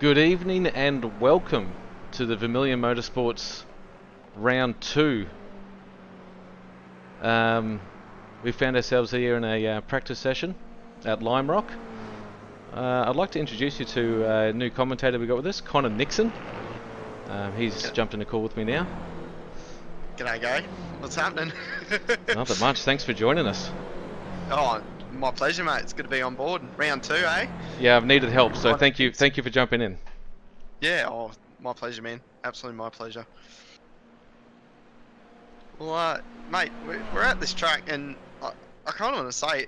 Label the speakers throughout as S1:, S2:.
S1: Good evening and welcome to the Vermilion Motorsports Round 2. We found ourselves here in a practice session at Lime Rock. I'd like to introduce you to a new commentator we got with us, Connor Nixon. He's jumped in the call with me now.
S2: G'day, Gary. What's happening?
S1: Not that much, thanks for joining us.
S2: Oh, my pleasure, mate. It's good to be on board. Round 2, eh?
S1: Yeah, I've needed help, so thank you for jumping in.
S2: Yeah, oh, my pleasure, man. Absolutely my pleasure. Well, mate, we're at this track, and I kind of want to say,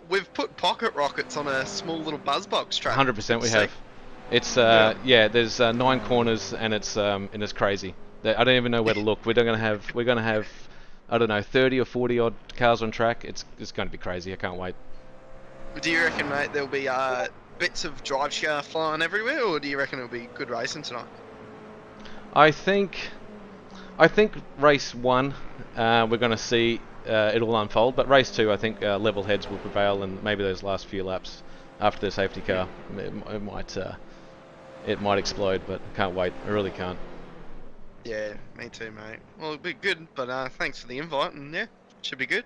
S2: we've put pocket rockets on a small little buzzbox track.
S1: 100% we have. It's yeah, there's 9 corners, and it's crazy. I don't even know where to look. We're gonna have I don't know, 30 or 40 odd cars on track. It's going to be crazy. I can't wait.
S2: Do you reckon, mate, there'll be bits of drive shaft flying everywhere, or do you reckon it'll be good racing tonight?
S1: I think race 1 we're going to see it'll unfold, but race 2 I think level heads will prevail, and maybe those last few laps after the safety car it might explode, but I can't wait. I really can't.
S2: Yeah, me too, mate. Well, it'll be good, but thanks for the invite, and yeah, should be good.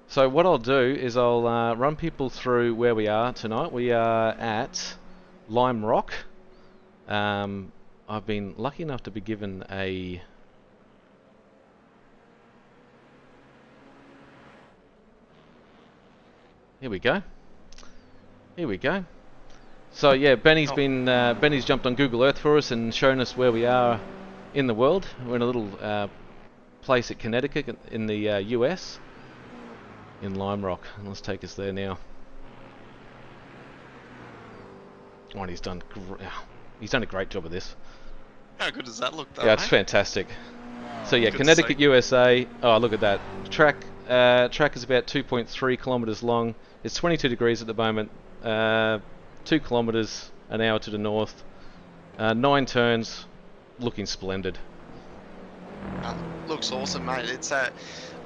S1: So what I'll do is I'll run people through where we are tonight. We are at Lime Rock. I've been lucky enough to be given a... Here we go. So yeah, Benny's jumped on Google Earth for us and shown us where we are in the world. We're in a little place at Connecticut in the US, in Lime Rock. And let's take us there now. Oh, and he's done a great job of this.
S2: How good does that look, though?
S1: Yeah, it's fantastic. So yeah,
S2: Good
S1: Connecticut, USA. Oh, look at that. Track is about 2.3 kilometers long. It's 22 degrees at the moment. 2 kilometers an hour to the north. 9 turns. Looking splendid.
S2: Looks awesome, mate.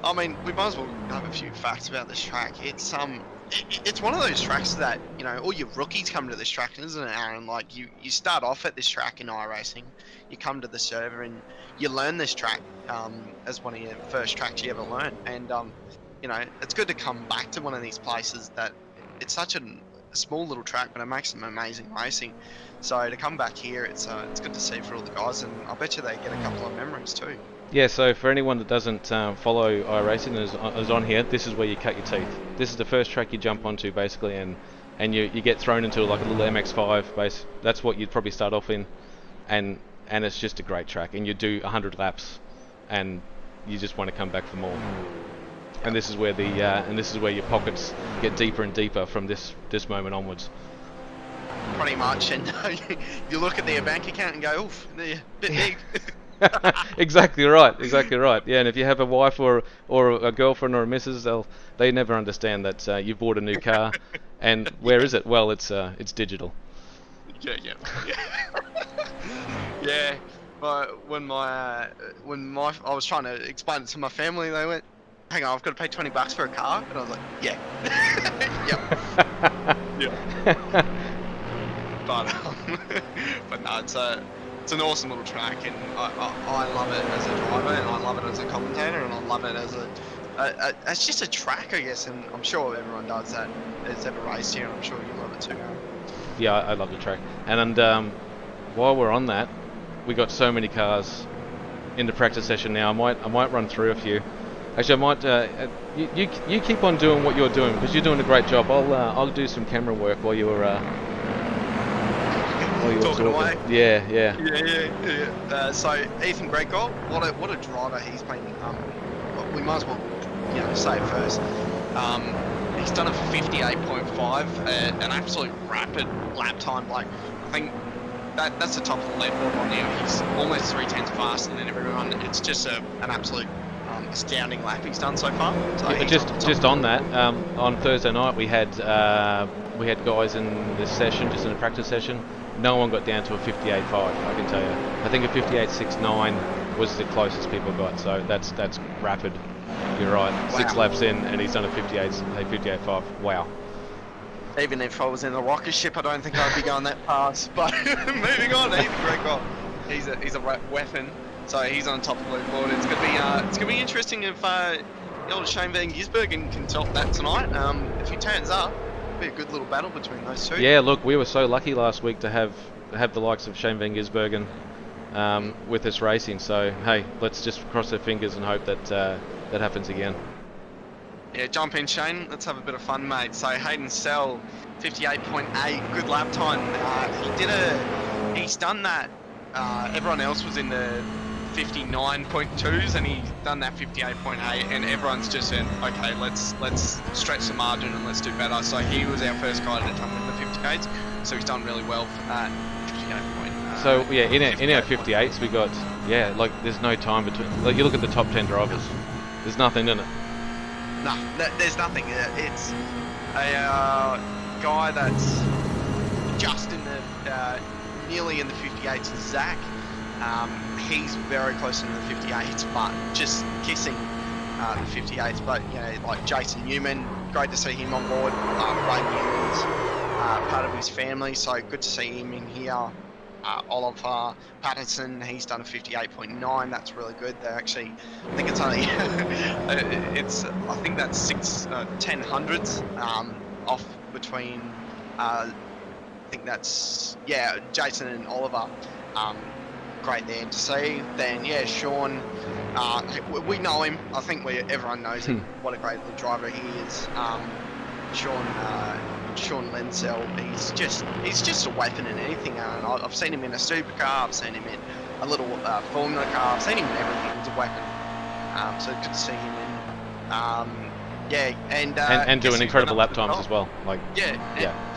S2: I mean, we might as well have a few facts about this track. It's one of those tracks that, you know, all your rookies come to this track, isn't it, Aaron? Like, you start off at this track in iRacing, you come to the server and you learn this track as one of your first tracks you ever learn. And, you know, it's good to come back to one of these places that it's such a small little track, but it makes some amazing racing. So to come back here, it's good to see for all the guys, and I bet you they get a couple of memories too.
S1: Yeah, so for anyone that doesn't follow iRacing and is on here, this is where you cut your teeth. This is the first track you jump onto, basically, and you get thrown into like a little MX-5 base. That's what you'd probably start off in, and it's just a great track. And you do 100 laps, and you just want to come back for more. And this is where your pockets get deeper and deeper from this moment onwards.
S2: Pretty much, and you look at their bank account and go, "Oof, they're a bit big."
S1: Exactly right. Yeah, and if you have a wife or a girlfriend or a missus, they never understand that you bought a new car, and where is it? Well, it's digital.
S2: Yeah. Yeah. But when I was trying to explain it to my family, they went, "Hang on, I've got to pay $20 for a car," and I was like, "Yeah, yeah." But no, it's an awesome little track, and I love it as a driver, and I love it as a commentator, and I love it as it's just a track, I guess, and I'm sure everyone does that has ever raced here, and I'm sure you love it too, Aaron.
S1: Yeah, I love the track, and while we're on that, we got so many cars in the practice session now. I might run through a few. Actually, I might. You keep on doing what you're doing because you're doing a great job. I'll do some camera work while you were.
S2: Talking away.
S1: Yeah.
S2: So Ethan Greco, what a driver he's been. We might as well, say it first. He's done a 58.5, an absolute rapid lap time. Like, I think that's the top of the leaderboard right now. He's almost 3/10 faster than everyone. It's just an absolute astounding lap he's done so far. So
S1: yeah, just on that, on Thursday night we had guys in this session, just in a practice session. No one got down to a 58.5, I can tell you. I think a 58.69 was the closest people got, so that's rapid. You're right. Wow. 6 laps in, and he's done a 58.5. Wow.
S2: Even if I was in a rocket ship, I don't think I'd be going that fast. But moving on, Ethan Gregor, he's a weapon. So he's on top of the leaderboard. It's gonna be interesting if the old Shane Van Gisbergen can top that tonight. If he turns up, it'll be a good little battle between those two.
S1: Yeah, look, we were so lucky last week to have the likes of Shane Van Gisbergen with us racing. So hey, let's just cross our fingers and hope that that happens again.
S2: Yeah, jump in, Shane. Let's have a bit of fun, mate. So Hayden Sell, 58.8, good lap time. He's done that. Everyone else was in the 59.2s, and he's done that 58.8. And everyone's just said, okay, let's stretch the margin and let's do better. So he was our first guy to jump in the 58s. So he's done really well for that. 58
S1: So yeah, in our 58s we got like there's no time between. Like you look at the top 10 drivers, there's nothing in it.
S2: No, there's nothing. It's a guy that's just in the nearly in the 58s. Zach, he's very close in the 58s, but just kissing the 58s. But like Jason Newman, great to see him on board. Ray Newman's part of his family, so good to see him in here. Oliver Patterson, he's done a 58.9. That's really good. They're actually, I think it's only, I think that's 10 hundredths off between. I think that's Jason and Oliver. Great there to see. Then Sean, we know him. I think everyone knows him. What a great little driver he is. Sean Lenzel, he's just a weapon in anything, and I've seen him in a supercar, I've seen him in a little Formula car, I've seen him in everything. He's a weapon. So good to see him in.
S1: And doing incredible lap times as well. Like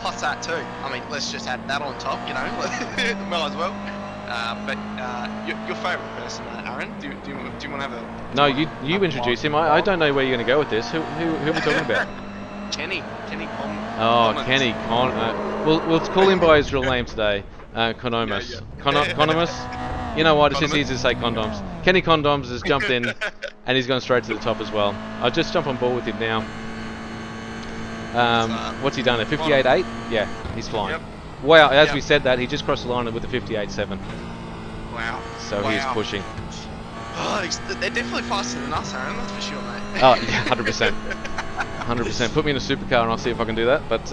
S2: plus that too. I mean, let's just add that on top, well as well. But your favourite person, Aaron? Do you want to have a?
S1: No, you introduce him. I don't know where you're going to go with this. Who are we talking about?
S2: Kenny
S1: Kenny we'll call him by his real name today. Konomus. Konomus. You know what? It's just easy to say condoms. Kenny Condoms has jumped in, and he's gone straight to the top as well. I'll just jump on board with him now. What's he done? A 58.8? Yeah, he's flying.
S2: Yep.
S1: Wow! As we said that, he just crossed the line with a 58.7.
S2: Wow.
S1: So he's pushing.
S2: Oh, they're definitely faster than us, Aaron. That's for sure, mate.
S1: Oh, yeah, 100%. 100%. Put me in a supercar and I'll see if I can do that, but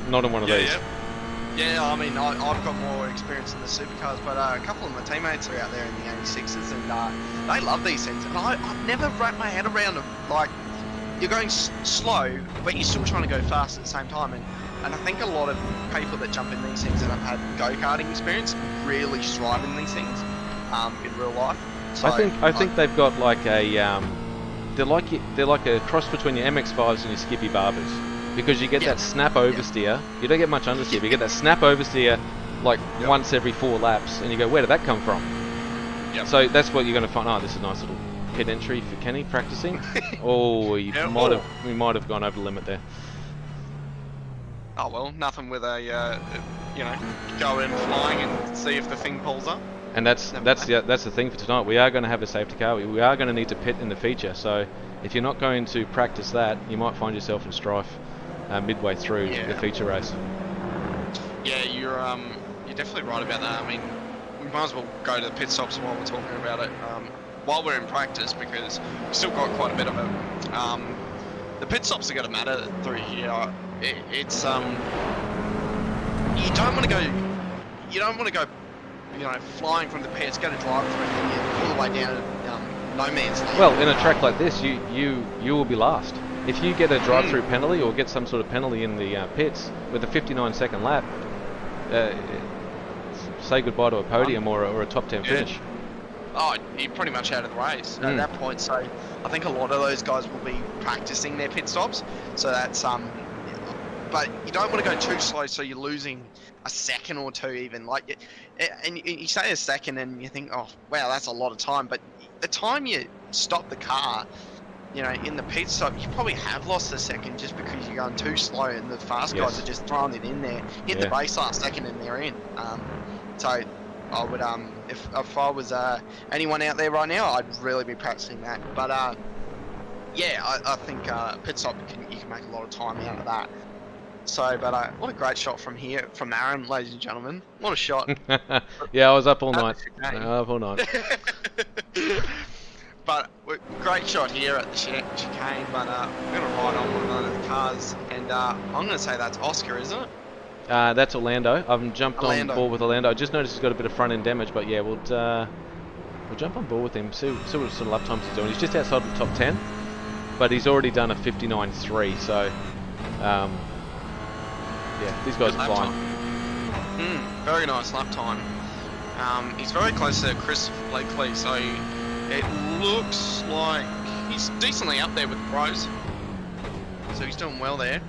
S1: not in one of these.
S2: Yeah, I mean, I've got more experience in the supercars, but a couple of my teammates are out there in the 86s, and they love these things. And I've never wrapped my head around them. Like, you're going slow, but you're still trying to go fast at the same time. And I think a lot of people that jump in these things and have had go-karting experience really strive in these things in real life. So
S1: I think they've got like a they're like a cross between your MX-5s and your Skippy Barbers, because you get that snap oversteer. You don't get much understeer, but you get that snap oversteer like once every 4 laps, and you go, where did that come from? So that's what you're going to find. Oh, this is a nice little pit entry for Kenny practicing. Oh, we might have gone over the limit there.
S2: Oh well, nothing with a go in flying and see if the thing pulls up.
S1: And that's the thing for tonight. We are going to have a safety car. We are going to need to pit in the feature. So if you're not going to practice that, you might find yourself in strife midway through the feature race.
S2: Yeah, you're definitely right about that. I mean, we might as well go to the pit stops while we're talking about it. While we're in practice, because we've still got quite a bit of it. The pit stops are going to matter through here. It's you don't want to go flying from the pits, go to drive through, and you're all the way down to no man's land.
S1: Well, in a track like this, you will be last. If you get a drive-through penalty or get some sort of penalty in the pits with a 59-second lap, say goodbye to a podium or a top 10 finish.
S2: Oh, you're pretty much out of the race at that point. So I think a lot of those guys will be practicing their pit stops. So that's but you don't want to go too slow, so you're losing a second or two even. Like, and you say a second, and you think, oh wow, that's a lot of time. But the time you stop the car, in the pit stop, you probably have lost a second just because you're going too slow, and the fast guys are just throwing it in there, hit the brakes last second, and they're in. So I would, if I was anyone out there right now, I'd really be practicing that. But I think pit stop you can make a lot of time out of that. So, but what a great shot from here, from Aaron, ladies and gentlemen. What a shot.
S1: Yeah, I was up all
S2: At
S1: night.
S2: the chicane.
S1: Up all night.
S2: But great shot here at the chicane. But we're gonna ride on one of the cars, and I'm gonna say that's Oscar, isn't it?
S1: That's Orlando. I've jumped
S2: Orlando.
S1: on board with Orlando. I just noticed he's got a bit of front end damage, but yeah, we'll jump on board with him. See what sort of lap times he's doing. He's just outside the top 10, but he's already done a 59.3. So yeah, these guys are flying.
S2: Very nice lap time. He's very close to Chris Blakely, so it looks like he's decently up there with the pros. So he's doing well there.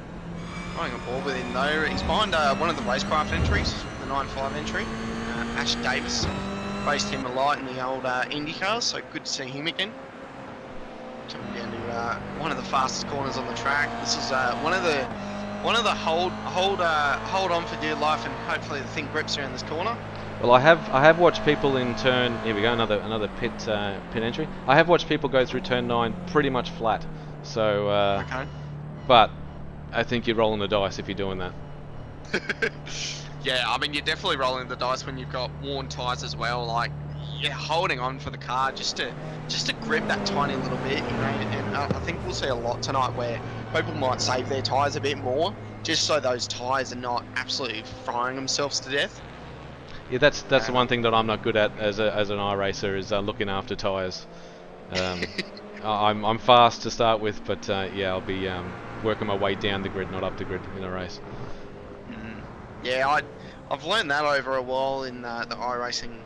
S2: Going on board with him though. He's behind one of the racecraft entries, the 9.5 entry. Ash Davis raced him a lot in the old IndyCars, so good to see him again. Coming down to one of the fastest corners on the track. This is one of the hold on for dear life, and hopefully the thing grips around this corner.
S1: Well, I have watched people in turn. Here we go, another pit entry. I have watched people go through turn 9 pretty much flat. So,
S2: Okay.
S1: but I think you're rolling the dice if you're doing that.
S2: Yeah, I mean, you're definitely rolling the dice when you've got worn tyres as well. Like, yeah, holding on for the car just to grip that tiny little bit, you know. And I think we'll see a lot tonight where people might save their tyres a bit more, just so those tyres are not absolutely frying themselves to death.
S1: Yeah, that's the one thing that I'm not good at as an iRacer is looking after tyres. I'm fast to start with, but yeah, I'll be working my way down the grid, not up the grid in a race.
S2: Yeah, I've learned that over a while in the iRacing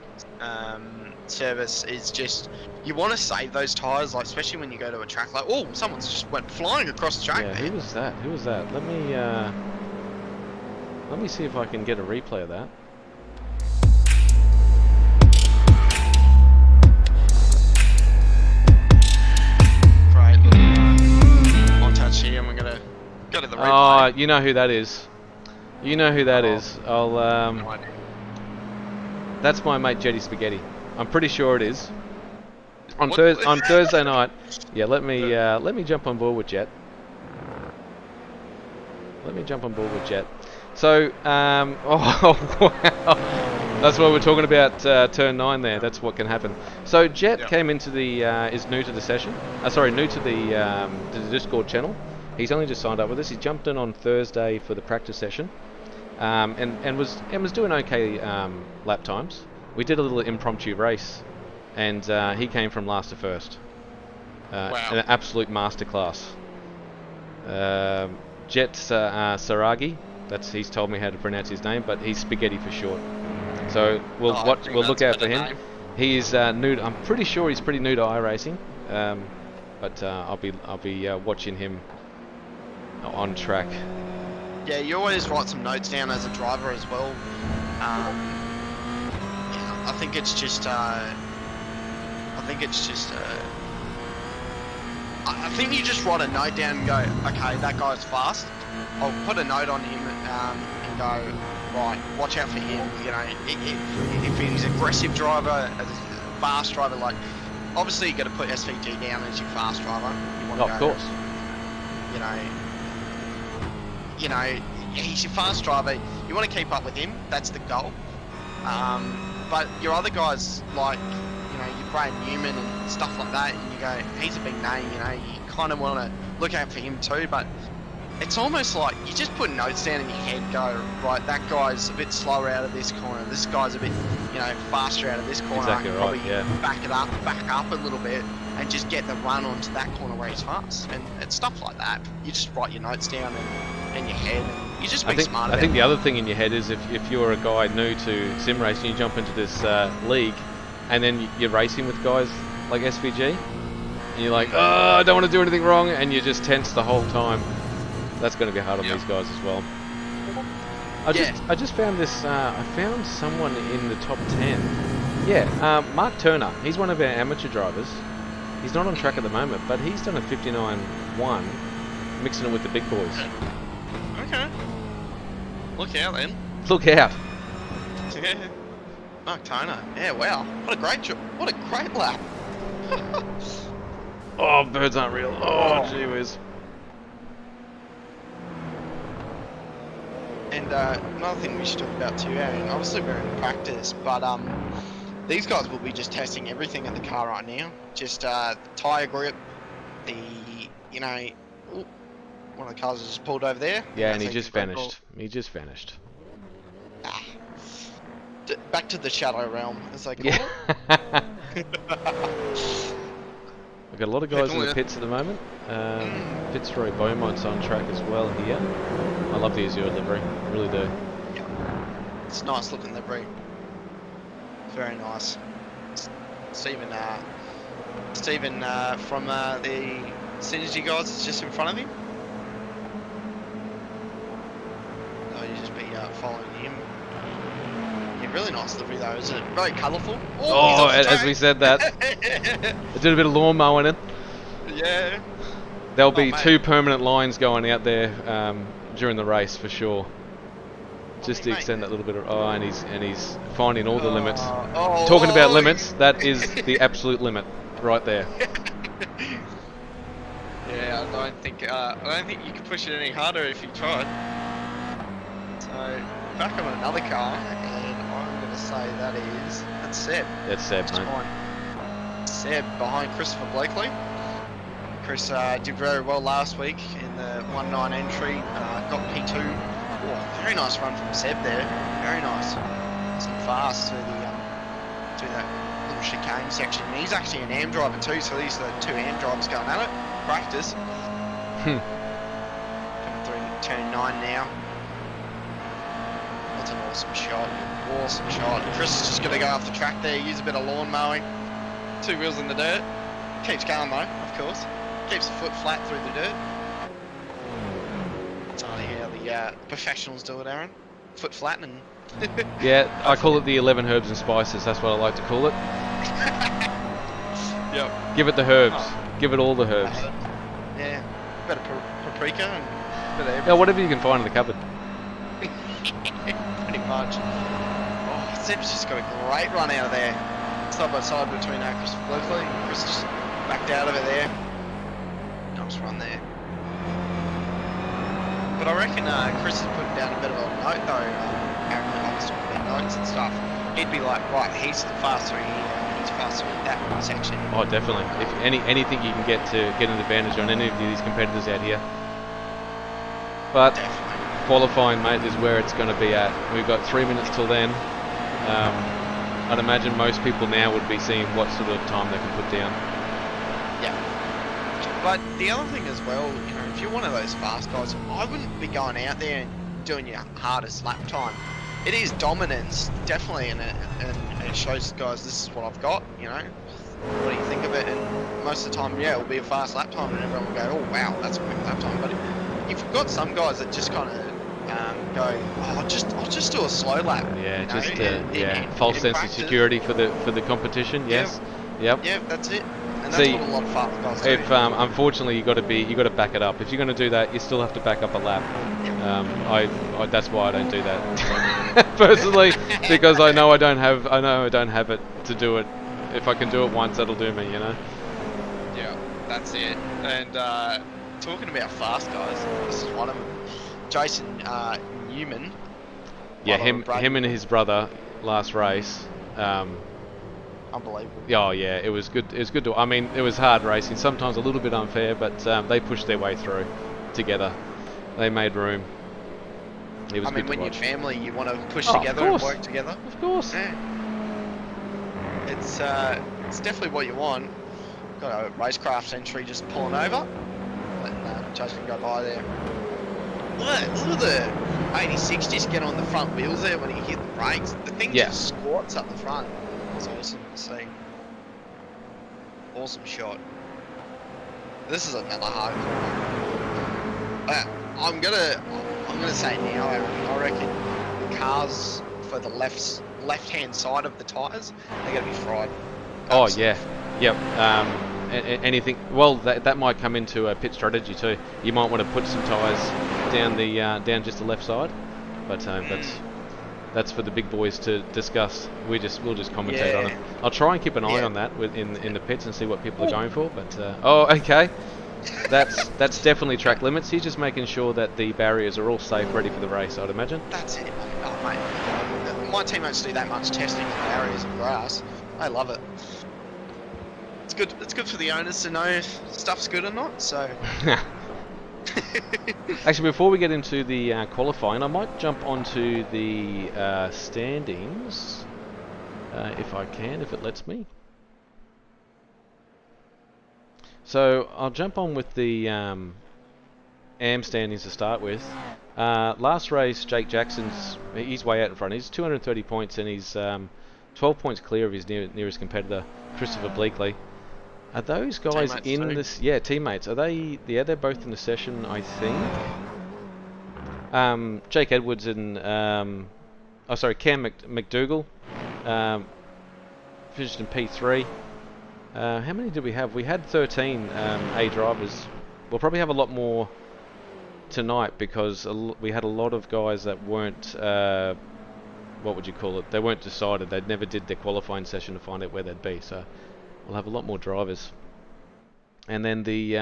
S2: service. Is just you want to save those tyres, like especially when you go to a track like, oh, someone's just went flying across the track.
S1: Yeah,
S2: there.
S1: who was that? Who was that? Let me see if I can get a replay of that.
S2: Right, little montage here, and we're gonna go to the replay.
S1: Oh, you know who that is. You know who that is. I'll
S2: No idea.
S1: That's my mate Jetty Spaghetti. I'm pretty sure it is. On
S2: What?
S1: Thursday night. Yeah, let me jump on board with Jet. Let me jump on board with Jet. So, oh wow, that's what we're talking about. Turn 9 there. That's what can happen. So Jet came into the is new to the session. New to the Discord channel. He's only just signed up with us. He jumped in on Thursday for the practice session, and was doing okay lap times. We did a little impromptu race, and he came from last to first.
S2: Wow.
S1: An absolute masterclass. Jet Saragi. He's told me how to pronounce his name, but he's Spaghetti for short. So we'll look out for him.
S2: Name.
S1: He is new. I'm pretty sure he's pretty new to iRacing, but I'll be watching him on track.
S2: Yeah, you always write some notes down as a driver as well. Yeah, I think it's just. I think you just write a note down and go, okay, that guy's fast. I'll put a note on him and go, right, watch out for him. You know, if he's an aggressive driver, a fast driver, like obviously you got to put SVG down as your fast driver. You want to
S1: Of course.
S2: You know, he's your fast driver. You want to keep up with him. That's the goal. But your other guys, like, you know, your Brad Newman and stuff like that, and you go, he's a big name, you know, you kind of want to look out for him too, but it's almost like you just put notes down in your head, go, right, that guy's a bit slower out of this corner, this guy's a bit, you know, faster out of this corner.
S1: Exactly
S2: I can
S1: right,
S2: probably
S1: yeah.
S2: back up a little bit and just get the run onto that corner where he's fast. And it's stuff like that. You just write your notes down in your head, and you just be smart about it.
S1: I think the other thing in your head is if you're a guy new to sim racing, you jump into this league, and then you're racing with guys like SVG, and you're like, oh, I don't want to do anything wrong, and you're just tense the whole time. That's going to be hard on these guys as well. I just found this. I found someone in the top 10. Yeah, Mark Turner. He's one of our amateur drivers. He's not on track at the moment, but he's done a 59.1, mixing it with the big boys.
S2: Okay. Look out then.
S1: Look out.
S2: Mark Turner. Yeah, wow. What a great job. What a great lap.
S1: Oh, birds aren't real. Oh, gee whiz.
S2: And another thing we should talk about too, Aaron, obviously we're in practice, but these guys will be just testing everything in the car right now. Just the tyre grip, the, you know, ooh, one of the cars has just pulled over there.
S1: Yeah, and he just vanished. He just vanished.
S2: Ah. Back to the shadow realm, as they call
S1: Yeah.
S2: it.
S1: We've got a lot of guys in the pits at the moment. Pits Roy Beaumont's on track as well here. I love the Azure livery, I really do.
S2: Yeah. It's a nice looking livery. Very nice. Stephen from the Synergy guys is just in front of him. Oh, you just be following him. Yeah, really nice livery though, isn't it? Very colourful.
S1: Oh, as we said that. I did a bit of lawn mowing in.
S2: Yeah.
S1: There'll be 2 permanent lines going out there during the race for sure. Just to extend that little bit of... Oh, and he's finding all the limits. Talking about limits, that is the absolute limit right there.
S2: Yeah, I don't think you could push it any harder if you tried. So back on another car, and I'm going to say that's Seb.
S1: That's Seb, mate.
S2: Seb behind Christopher Blakely. Chris did very well last week in the 1-9 entry, got P2. Oh, very nice run from Seb there. Very nice. Nice and fast to that little chicane section. And he's actually an AM driver too, so these are 2 AM drivers going at it. Practice. Coming through turn 9 now. That's an awesome shot. Awesome shot. Chris is just going to go off the track there, use a bit of lawn mowing. 2 wheels in the dirt. Keeps going though, of course. Keeps the foot flat through the dirt. That's how the professionals do it, Aaron. Foot flattening.
S1: Yeah, I call it the 11 herbs and spices. That's what I like to call it.
S2: Yep.
S1: Give it the herbs. Give it all the herbs.
S2: Yeah. A bit of paprika and a bit of everything.
S1: Yeah, whatever you can find in the cupboard.
S2: Pretty much. Oh, Seb's just got a great run out of there. Side by side between Christopher Blakely and Chris just backed out of it there. Nice run there. But I reckon Chris is putting down a bit of a note though. Apparently I was talking about notes and stuff. He'd be like, right, he's faster here, he's faster in that section.
S1: Oh, definitely. If anything you can get to get an advantage on any of these competitors out here. But
S2: definitely.
S1: Qualifying, mate, is where it's going to be at. We've got 3 minutes till then. I'd imagine most people now would be seeing what sort of time they can put down.
S2: Yeah. But the other thing as well, you know, if you're one of those fast guys, I wouldn't be going out there and doing your hardest lap time. It is dominance, definitely, and it shows guys this is what I've got, you know. What do you think of it? And most of the time, yeah, it'll be a fast lap time, and everyone will go, oh wow, that's a quick lap time. But you've got some guys that just kind of go, oh, I'll just do a slow lap.
S1: Yeah,
S2: you know,
S1: false sense of security for the competition. Yes. Yep.
S2: Yeah, that's it. And that's what a lot of fast guys do.
S1: If unfortunately you got to back it up. If you're going to do that, you still have to back up a lap. I that's why I don't do that personally, because I know I don't have it to do it. If I can do it once, that'll do me, you know.
S2: Yeah, that's it. And talking about fast guys, this is one of them. Jason Newman.
S1: Yeah, him and his brother last race.
S2: Unbelievable.
S1: Oh yeah, it was good. It was good to. I mean, it was hard racing. Sometimes a little bit unfair, but they pushed their way through together. They made room. It was
S2: I mean,
S1: good to
S2: when
S1: watch.
S2: you're family, you want to push together and work together.
S1: Of course.
S2: Yeah. It's definitely what you want. Got a racecraft entry just pulling over, letting Jason go by there. Look at the 86 just get on the front wheels there when he hit the brakes. The thing just squats up the front. It's awesome to see. Awesome shot. This is another hard corner. I'm gonna say now, I reckon the cars for the left-hand side of the tyres, they're gonna be fried.
S1: Oh yeah, yep. Anything? Well, that might come into a pit strategy too. You might want to put some tyres down down just the left side, but that's for the big boys to discuss. We'll just commentate on it. I'll try and keep an eye on that in the pits and see what people are going for. But oh, okay. That's definitely track limits. He's just making sure that the barriers are all safe, ready for the race, I'd imagine.
S2: That's it. Oh, mate. My teammates do that much testing in the areas of grass. I love it. It's good. It's good for the owners to know if stuff's good or not. So.
S1: Actually, before we get into the qualifying, I might jump onto the standings, if I can, if it lets me. So I'll jump on with the AM standings to start with. Last race, Jake Jackson's he's way out in front. He's 230 points and he's 12 points clear of his nearest competitor, Christopher Bleakley. Are those guys
S2: Teammates
S1: in
S2: too.
S1: this? Yeah, teammates. Are they? Yeah, they're both in the session, I think. Jake Edwards and Cam McDougall finished in P3. How many did we have? We had 13 A drivers. We'll probably have a lot more tonight because we had a lot of guys that weren't. What would you call it? They weren't decided. They never did their qualifying session to find out where they'd be. So. We'll have a lot more drivers, and then the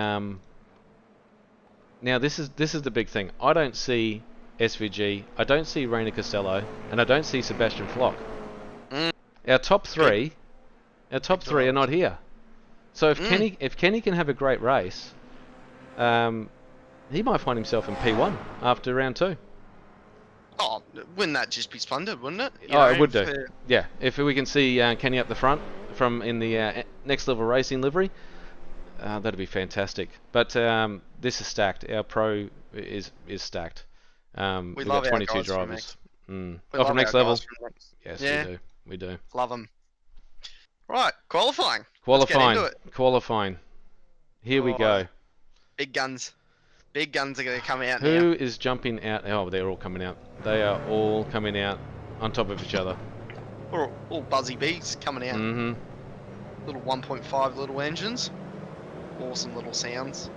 S1: now this is the big thing. I don't see SVG, I don't see Rainer Costello, and I don't see Sebastian Flock. Our top three, are not here. So if Kenny can have a great race, he might find himself in P1 after round 2.
S2: Oh, wouldn't that just be splendid, wouldn't it?
S1: It would do. Yeah, if we can see Kenny up the front from in the next level racing livery, that'd be fantastic. But this is stacked. Our pro is stacked. We've
S2: love
S1: got
S2: our
S1: 22
S2: guys
S1: drivers.
S2: We
S1: Oh, from
S2: love
S1: next
S2: our
S1: level.
S2: guys from next-
S1: Yes,
S2: Yeah.
S1: we do.
S2: Love them. Right, qualifying. Let's get into it.
S1: Qualifying. Here we go.
S2: Big guns. Big guns are going to come out now.
S1: Who is jumping out? Oh, they're all coming out. They are all coming out on top of each other.
S2: All buzzy bees coming out.
S1: Mm-hmm.
S2: Little 1.5 little engines. Awesome little sounds.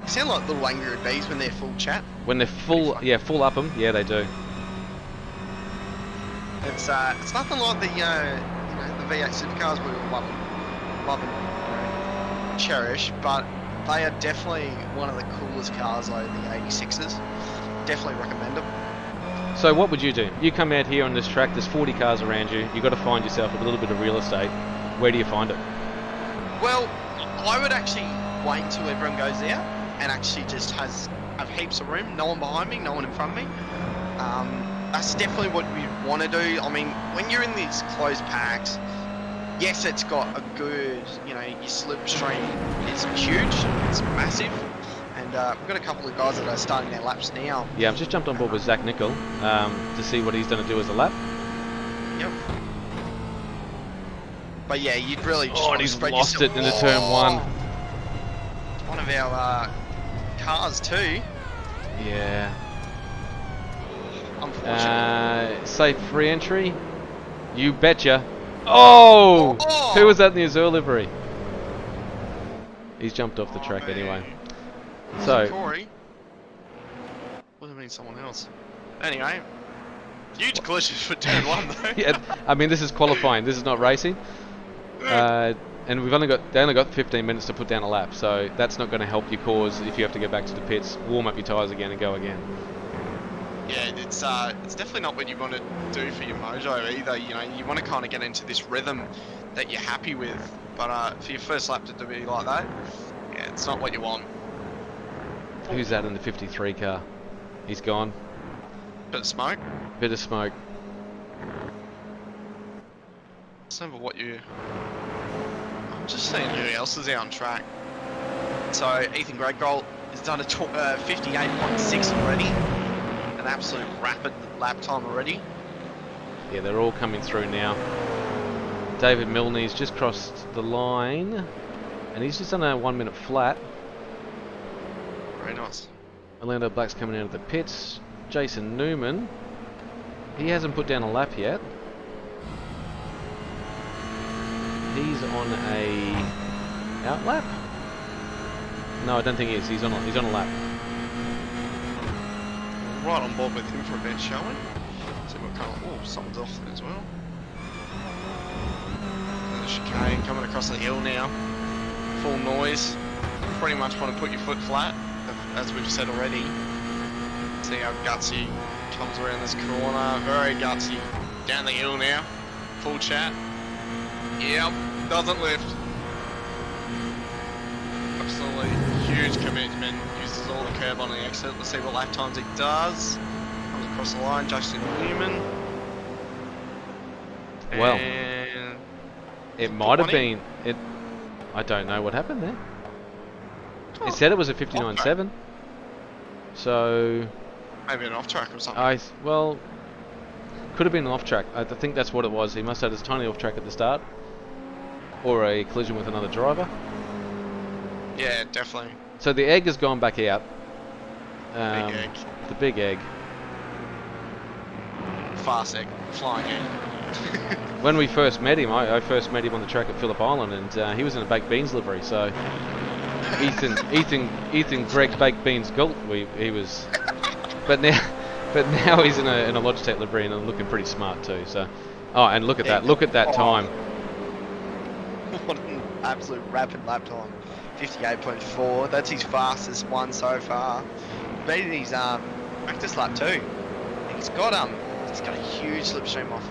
S2: They sound like little angry bees when they're full chat.
S1: When they're full, full up them. Yeah, they do.
S2: It's nothing like the the V8 supercars we all love and cherish, but they are definitely one of the coolest cars over the 86s. Definitely recommend them.
S1: So what would you do? You come out here on this track, there's 40 cars around you, you've got to find yourself a little bit of real estate. Where do you find it?
S2: Well, I would actually wait until everyone goes out and actually just have heaps of room, no one behind me, no one in front of me. That's definitely what we want to do. I mean, when you're in these closed packs, yes, it's got a good, your slipstream is huge, it's massive, and we've got a couple of guys that are starting their laps now.
S1: Yeah, I've just jumped on board with Zach Nickel to see what he's going to do as a lap.
S2: Yep. But yeah, you'd really just
S1: and he's lost it into turn 1.
S2: It's one of our cars too.
S1: Yeah.
S2: Unfortunately.
S1: Safe free entry? You betcha. Oh! Who was that in the Azure livery? He's jumped off the track anyway. So
S2: Corey. Would have been someone else. Anyway, huge collision for turn 1 though.
S1: yeah, I mean this is qualifying. This is not racing. And they only got 15 minutes to put down a lap, so that's not going to help your cause if you have to go back to the pits, warm up your tyres again, and go again.
S2: Yeah, it's definitely not what you want to do for your mojo either. You want to kind of get into this rhythm that you're happy with, but for your first lap to be like that, yeah, it's not what you want.
S1: Who's that in the 53 car? He's gone.
S2: Bit of smoke.
S1: Bit of smoke.
S2: It's never what you. I'm just seeing who else is out on track. So Ethan Greatgold has done a 58.6 already. An absolute rapid lap time already.
S1: Yeah, they're all coming through now. David Milne's just crossed the line, and he's just done a 1 minute flat.
S2: Very nice.
S1: Orlando Black's coming out of the pits. Jason Newman, he hasn't put down a lap yet. He's on a out lap. No, I don't think he is. He's on a lap.
S2: Right on board with him for a bit, shall we? See what kind of... Oh, someone's off there as well. There's a chicane coming across the hill now. Full noise. pretty much want to put your foot flat, as we've said already. See how gutsy comes around this corner. Very gutsy. Down the hill now. Full chat. Yep. Doesn't lift. Absolutely huge commitment. Uses all the curb on the exit. Let's see what lap times he does. Comes across the line. Justin Newman.
S1: Well,
S2: And
S1: it might have been. I don't know what happened there. It said it was a 59.7. So
S2: maybe an off track or something.
S1: well, could have been an off track. I think that's what it was. He must have had this tiny off track at the start, or a collision with another driver.
S2: Yeah, definitely.
S1: So the egg has gone back out.
S2: Big egg.
S1: The big egg.
S2: Fast egg. Flying egg.
S1: When we first met him, I first met him on the track at Phillip Island, and he was in a baked beans livery. So Ethan Greg's baked beans gulp. He was, but now he's in a Logitech livery and looking pretty smart too. So, and look at that! Look at that time.
S2: What an absolute rapid lap time. 58.4. That's his fastest one so far. Beating his practice lap too. He's got a huge slipstream off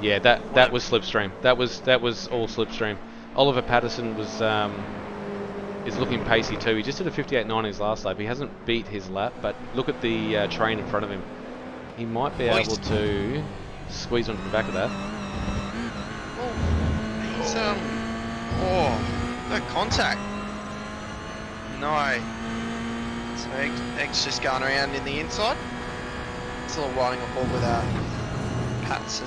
S1: Yeah, that was slipstream. That was all slipstream. Oliver Patterson is looking pacey too. He just did a 58.9 his last lap. He hasn't beat his lap, but look at the train in front of him. He might be able to squeeze onto the back of that.
S2: He's no contact. No. So Egg's just going around in the inside. Still riding on board with Patterson.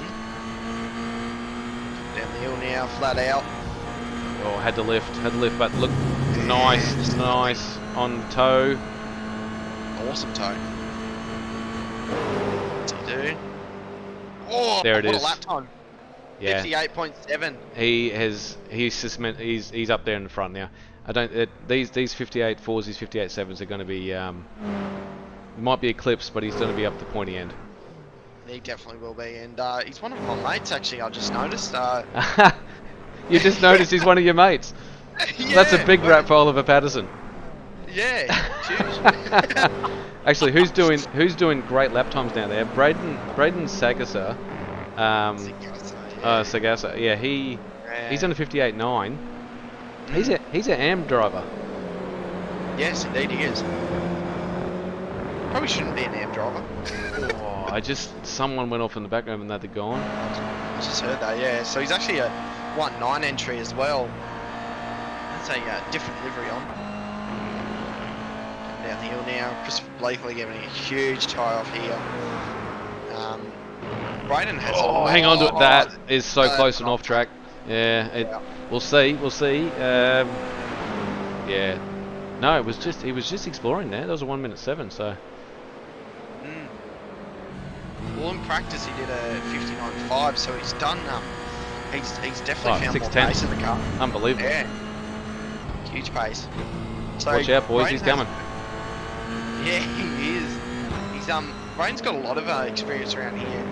S2: Down the hill now, flat out.
S1: Oh, had to lift, but look, nice on toe.
S2: Awesome toe. What's he do? Oh,
S1: there it
S2: what
S1: is.
S2: A lap time.
S1: Yeah.
S2: 58.7.
S1: He's up there in the front now. These 58.4s, these 58.7s are going to be might be eclipsed, but he's going to be up the pointy end.
S2: He definitely will be, and he's one of my mates actually. I just noticed.
S1: You just noticed he's one of your mates.
S2: Yeah,
S1: that's a big rap for Oliver Patterson.
S2: Yeah, huge.
S1: Actually, who's doing great lap times down there? Braden Sagasa. Sagasa. Yeah, he's on a 58.9. He's an AM driver.
S2: Yes, indeed he is. Probably shouldn't be an AM driver.
S1: Someone went off in the background and they'd gone.
S2: I just heard that, yeah. So he's actually a 1.9 entry as well. That's a different livery on. Down the hill now. Christopher Blakely giving a huge tie off here. Braden has.
S1: Oh, hang on to it. That is so close and off track. Yeah, we'll see. Yeah. No, he was just exploring there. That was a 1:07. So.
S2: Well, in practice he did a 59.5, so he's done. He's definitely found more pace in the car.
S1: Unbelievable.
S2: Yeah. Huge pace. So
S1: watch out, boys. He's coming.
S2: Yeah, he is. Braden's got a lot of experience around here.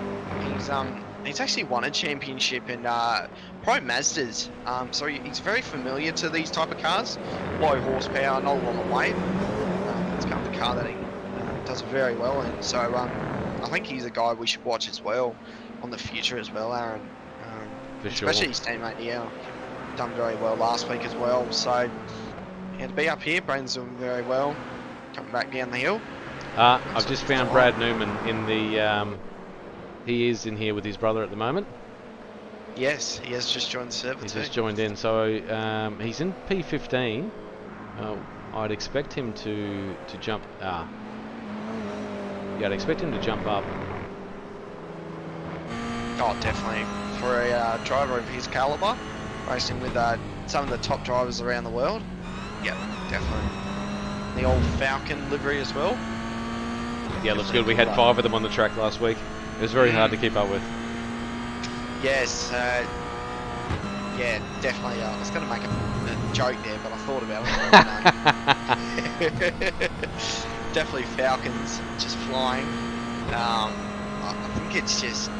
S2: He's actually won a championship in Pro Mazdas. So he's very familiar to these type of cars. Low horsepower, not a lot of weight. It's kind of a car that he does very well in. So I think he's a guy we should watch as well on the future as well, Aaron.
S1: For sure.
S2: Especially his teammate, yeah. Done very well last week as well. So yeah, to be up here, Braden's doing very well. Coming back down the hill.
S1: I've just found Brad Newman in the. He is in here with his brother at the moment.
S2: Yes, he has just joined the server too.
S1: He's just joined in, so he's in P15. I'd expect him to jump. Yeah, I'd expect him to jump up.
S2: Oh, definitely. For a driver of his caliber, racing with some of the top drivers around the world. Yep, definitely. The old Falcon livery as well.
S1: Yeah, looks good. We had 5 of them on the track last week. It was very hard to keep up with.
S2: Yes, yeah, definitely. I was going to make a joke there, but I thought about it. Definitely Falcons just flying. I think it's just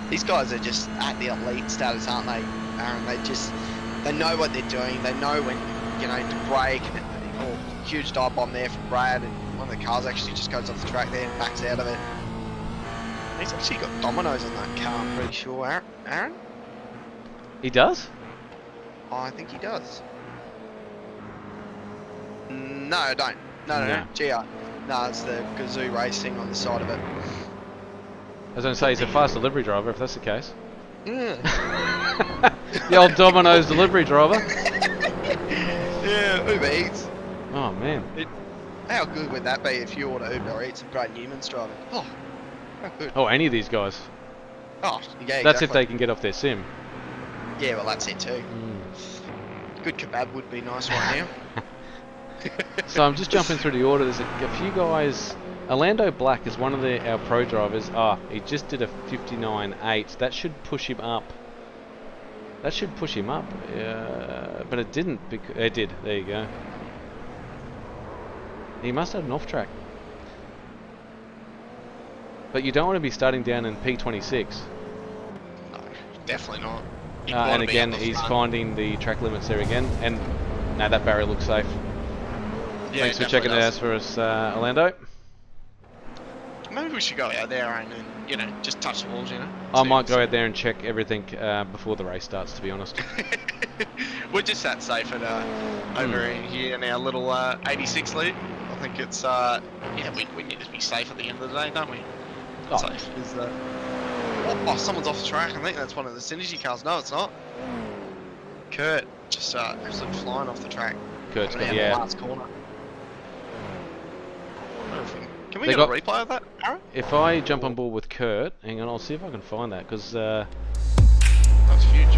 S2: these guys are just at the elite status, aren't they, Aaron? They know what they're doing. They know when to brake. Oh, huge dive bomb there from Brad, and one of the cars actually just goes off the track there and backs out of it. He's actually got dominoes on that car, I'm pretty sure. Aaron?
S1: He does?
S2: Oh, I think he does. No, I don't. No. GR. No, it's the Gr86 on the side of it.
S1: I was going to say, he's a fast delivery driver, if that's the case.
S2: Yeah.
S1: The old Domino's delivery driver.
S2: Yeah, Uber Eats.
S1: Oh, man.
S2: How good would that be if you order Uber Eats and Brad Newman's driving? Oh, how good.
S1: Oh, any of these guys.
S2: Oh, yeah,
S1: That's
S2: exactly.
S1: if they can get off their sim.
S2: Yeah, well, that's it too. Good kebab would be nice right now.
S1: So I'm just jumping through the order. There's a few guys. Orlando Black is one of our pro drivers. He just did a 59.8. That should push him up. But it didn't. It did. There you go. He must have an off track. But you don't want to be starting down in P26.
S2: No, definitely not.
S1: And again, he's finding the track limits there again. And now that barrier looks safe.
S2: Yeah,
S1: Thanks for checking it out for us, Orlando.
S2: Maybe we should go out there and just touch the walls,
S1: I might go out there and check everything before the race starts, to be honest.
S2: We're just that safe at over here in our little 86 lead. I think it's we need to be safe at the end of the day, don't we? Safe is someone's off the track. I think that's one of the Synergy cars. No, it's not. Kurt just absolutely flying off the track.
S1: Kurt's got,
S2: the last corner. Can we get a replay of that, Aaron?
S1: If I jump on board with Kurt, hang on, I'll see if I can find that, because
S2: that's huge.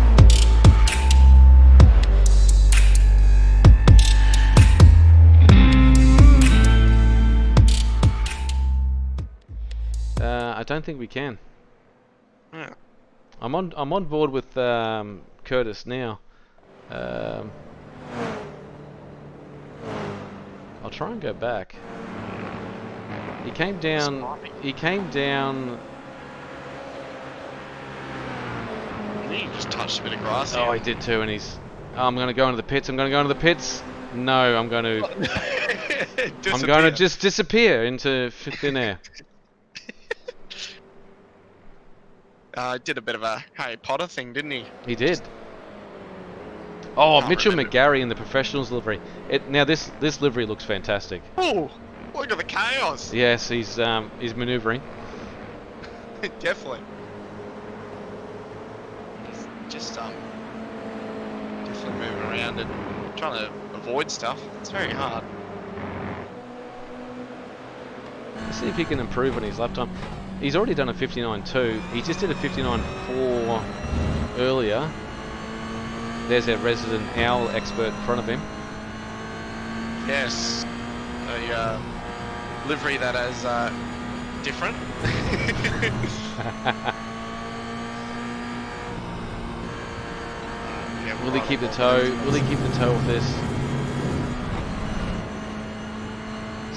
S1: I don't think we can.
S2: Yeah.
S1: I'm on board with Curtis now. I'll try and go back. He came down. He
S2: just touched a bit of grass.
S1: Oh, he did too, and he's. Oh, I'm going to go into the pits. No, I'm going to. I'm going to just disappear into thin air.
S2: Did a bit of a Harry Potter thing, didn't he?
S1: He did. Oh, Mitchell McGarry in the professionals livery. Now this livery looks fantastic.
S2: Oh, look at the chaos.
S1: Yes, he's manoeuvring.
S2: Definitely. He's just definitely moving around and trying to avoid stuff. It's very hard.
S1: Let's see if he can improve on his lap time. He's already done a 59.2. He just did a 59.4 earlier. There's our resident owl expert in front of him.
S2: Yes, a livery that is different.
S1: Yeah, will he keep the toe? Will he keep the toe of this?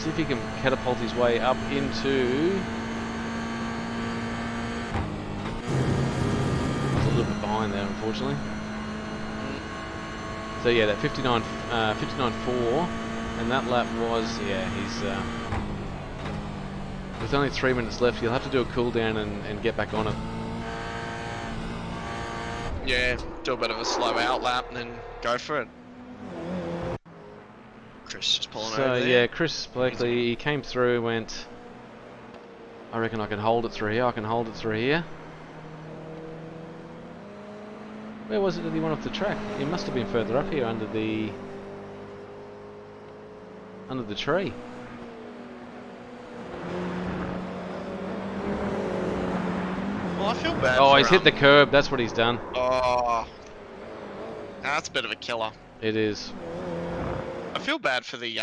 S1: See if he can catapult his way up into. He's a little bit behind there, unfortunately. So yeah, that 59.4, and that lap was, he's with only 3 minutes left. You'll have to do a cool down and get back on it.
S2: Yeah, do a bit of a slow out lap and then go for it. Chris just pulling over there.
S1: Yeah, Chris Blakely, he came through, went, I reckon I can hold it through here, Where was it that he went off the track? He must have been further up here under the tree.
S2: Well, I feel bad.
S1: Oh, he's hit the curb. That's what he's done.
S2: Oh, that's a bit of a killer.
S1: It is.
S2: I feel bad for the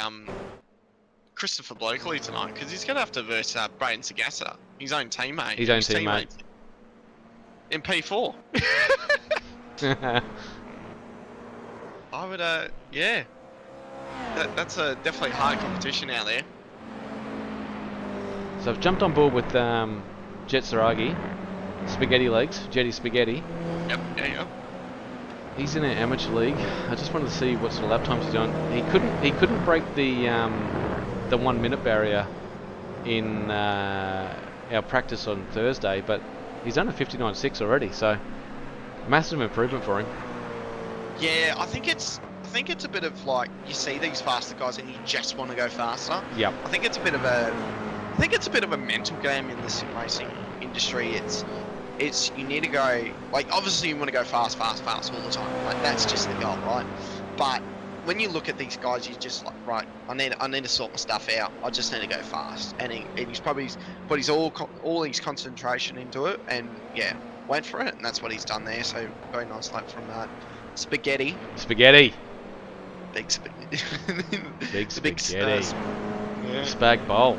S2: Christopher Blakely tonight because he's gonna have to verse Braden Sagassa, his own teammate. In P4. I would, yeah. That's a definitely hard competition out there.
S1: So I've jumped on board with Jet Saragi, Spaghetti Legs, Jetty Spaghetti.
S2: Yep, yeah.
S1: He's in an amateur league. I just wanted to see what sort of lap times he's on. He couldn't break the 1 minute barrier in our practice on Thursday, but he's done a 59.6 already, so massive improvement for him.
S2: Yeah, I think it's a bit of like, you see these faster guys and you just want to go faster.
S1: Yep.
S2: I think it's a bit of a mental game in the sim racing industry. It's you need to go, like, obviously you want to go fast all the time. Like, that's just the goal, right? But when you look at these guys, you just like, right, I need to sort my stuff out. I just need to go fast. And he's probably put his all his concentration into it, and yeah, went for it, and that's what he's done there. So very nice lap from Spaghetti. Big spaghetti.
S1: Big spaghetti.
S2: Yeah.
S1: Spag bowl.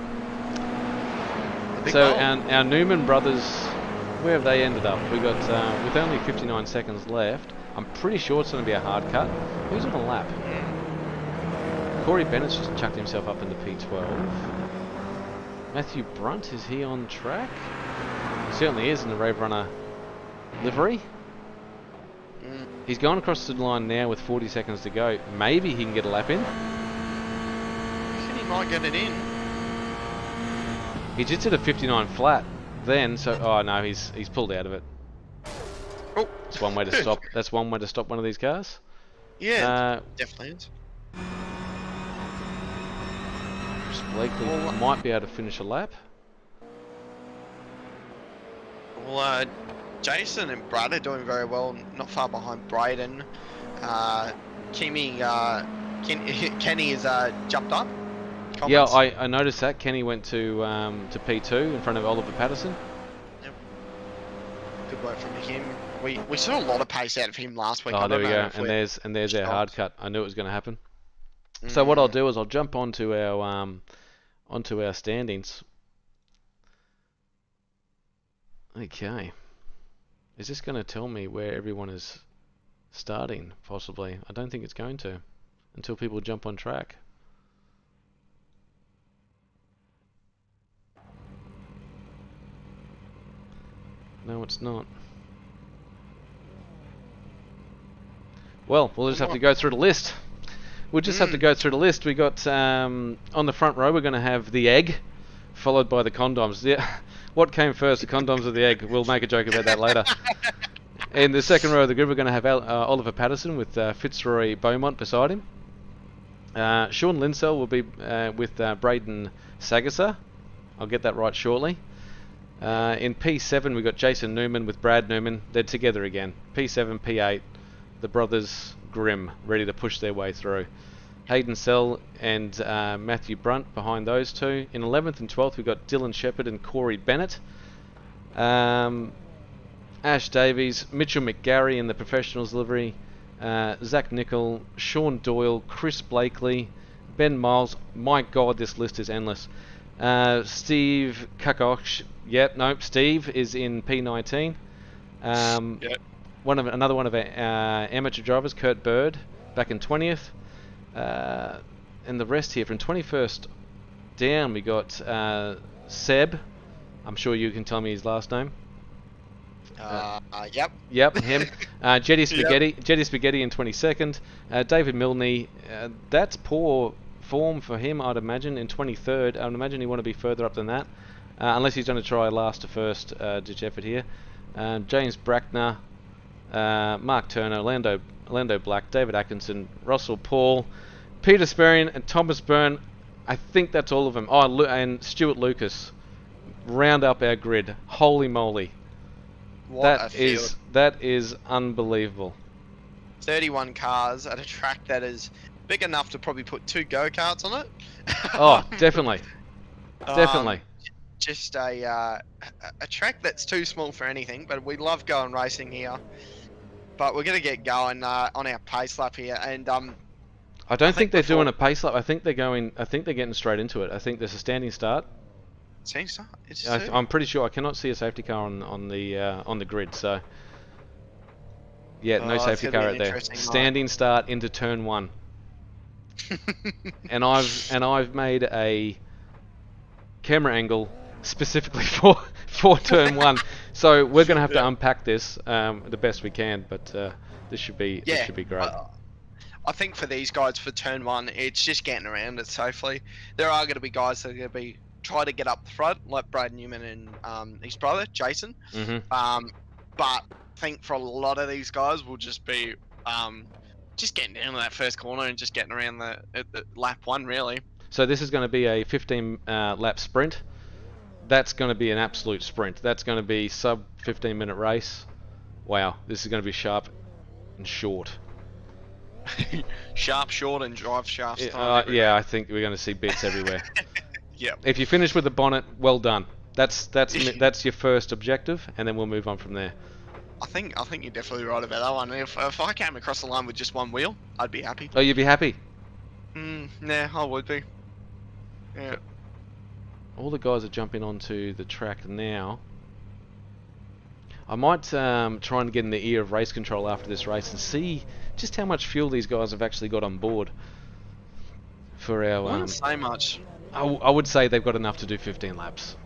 S1: So our Newman brothers, where have they ended up? We got with only 59 seconds left. I'm pretty sure it's going to be a hard cut. Who's on a lap? Corey Bennett's just chucked himself up into P12. Matthew Brunt, is he on track? He certainly is in the Rave Runner livery. He's going across the line now with 40 seconds to go. Maybe he can get a lap in.
S2: I think he might get it in.
S1: He just did a 59 flat then, so oh no, he's pulled out of it.
S2: Oh,
S1: that's one way to stop. That's one way to stop one of these cars.
S2: Yeah, definitely is.
S1: Blakely might be able to finish a lap.
S2: Well, Jason and Brad are doing very well, not far behind Braden. Kenny has jumped up. Comments.
S1: Yeah, I noticed that. Kenny went to P2 in front of Oliver Patterson.
S2: Yep. Good work from him. We saw a lot of pace out of him last week.
S1: Oh, there we go. And there's our hard cut. I knew it was going to happen. So what I'll do is I'll jump onto our standings. Okay. Is this going to tell me where everyone is starting? Possibly. I don't think it's going to until people jump on track. No, it's not. Well, we'll just have to go through the list. We'll just have to go through the list. We got on the front row, we're going to have the egg, followed by the condoms. Yeah, what came first, the condoms or the egg? We'll make a joke about that later. In the second row of the grid, we're going to have Oliver Patterson with Fitzroy Beaumont beside him. Sean Linsell will be with Braden Sagasser. I'll get that right shortly. In P7, we've got Jason Newman with Brad Newman. They're together again. P7, P8, the brothers Grimm, ready to push their way through. Hayden Sell and Matthew Brunt behind those two. In 11th and 12th, we've got Dylan Shepherd and Corey Bennett. Ash Davies, Mitchell McGarry in the professionals livery. Zach Nickel, Sean Doyle, Chris Blakely, Ben Miles. My God, this list is endless. Steve Kukoc. Steve is in P19. Another one of our amateur drivers, Kurt Bird, back in 20th. And the rest here from 21st down, we got Seb. I'm sure you can tell me his last name. Yep, him. Jetty Spaghetti in 22nd. David Milne. That's poor form for him, I'd imagine, in 23rd. I'd imagine he want to be further up than that, unless he's going to try last to first ditch effort here. James Brackner, Mark Turner, Lando Black, David Atkinson, Russell Paul, Peter Sperrian, and Thomas Byrne. I think that's all of them. Oh, and Stuart Lucas. Round up our grid. Holy moly. That is unbelievable.
S2: 31 cars at a track that is big enough to probably put 2 go-karts on it.
S1: Oh, definitely. Definitely.
S2: Just a track that's too small for anything, but we love going racing here. But we're going to get going on our pace lap here, and
S1: I don't think they're doing a pace lap. I think they're getting straight into it. I think there's a standing start. I'm pretty sure I cannot see a safety car on the grid. So yeah, no safety car out there. Standing start into turn 1. and I've made a camera angle specifically for turn 1. So we're going to have to unpack this the best we can. But This should be
S2: Yeah,
S1: great.
S2: I think for these guys for turn one, it's just getting around it safely. There are going to be guys that are going to be try to get up the front, like Brad Newman and his brother Jason.
S1: hmm
S2: But I think for a lot of these guys, will just be just getting down to that first corner and just getting around the lap one, really.
S1: So this is going to be a 15 lap sprint. That's going to be an absolute sprint. That's going to be sub 15-minute race. Wow, this is going to be sharp and short.
S2: Sharp, short, and drive shafts.
S1: Yeah, I think we're going to see bits everywhere.
S2: Yeah.
S1: If you finish with the bonnet, well done. That's your first objective, and then we'll move on from there.
S2: I think you're definitely right about that one. If I came across the line with just one wheel, I'd be happy.
S1: Oh, you'd be happy?
S2: Nah, I would be. Yeah.
S1: All the guys are jumping onto the track now. I might try and get in the ear of race control after this race and see just how much fuel these guys have actually got on board for our.
S2: I wouldn't say much.
S1: I would say they've got enough to do 15 laps,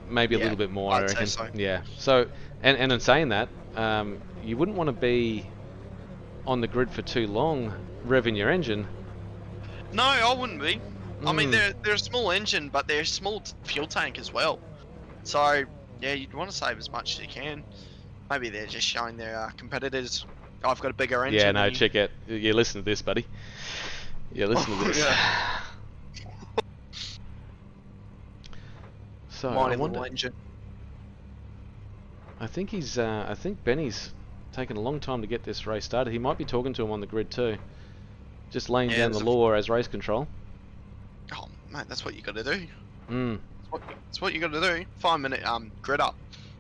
S1: maybe a little bit more. I reckon.
S2: Say so.
S1: Yeah. So, and in saying that, you wouldn't want to be on the grid for too long, revving your engine.
S2: No, I wouldn't be. I mean, they're a small engine, but they're a small fuel tank as well. So yeah, you'd want to save as much as you can. Maybe they're just showing their competitors, I've got a bigger engine.
S1: Yeah, no, check it. You listen to this, buddy. Yeah, listen to this.
S2: Yeah.
S1: So
S2: Mighty
S1: I wonder.
S2: little engine.
S1: I think he's. I think Benny's taken a long time to get this race started. He might be talking to him on the grid too, just laying down the law as race control.
S2: Oh, mate, that's what you got to do.
S1: Mm.
S2: That's what you got to do. 5 minute grid up.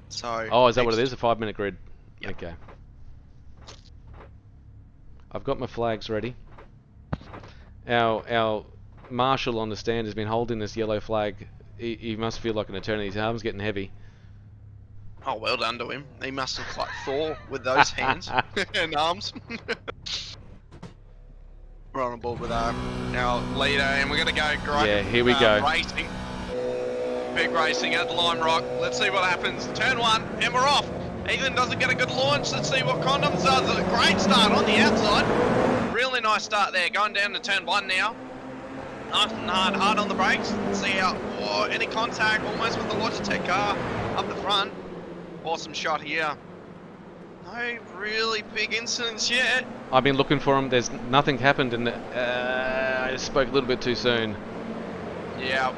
S2: So.
S1: Oh, is that what it is? A 5-minute grid?
S2: Yep.
S1: Okay. I've got my flags ready. Our marshal on the stand has been holding this yellow flag. He must feel like an eternity. His arm's getting heavy.
S2: Oh, well done to him. He must look like Thor with those hands and arms. We're on board with our leader, and we're going to go great.
S1: Yeah, here we go.
S2: Racing. Big racing at Lime Rock. Let's see what happens. Turn one, and we're off. Ethan doesn't get a good launch. Let's see what Condoms does. A great start on the outside. Really nice start there. Going down to turn one now. Nice and hard on the brakes. Let's see how, any contact almost with the Logitech car up the front. Awesome shot here. No really big incidents yet.
S1: I've been looking for him. There's nothing happened, and I spoke a little bit too soon.
S2: Yeah,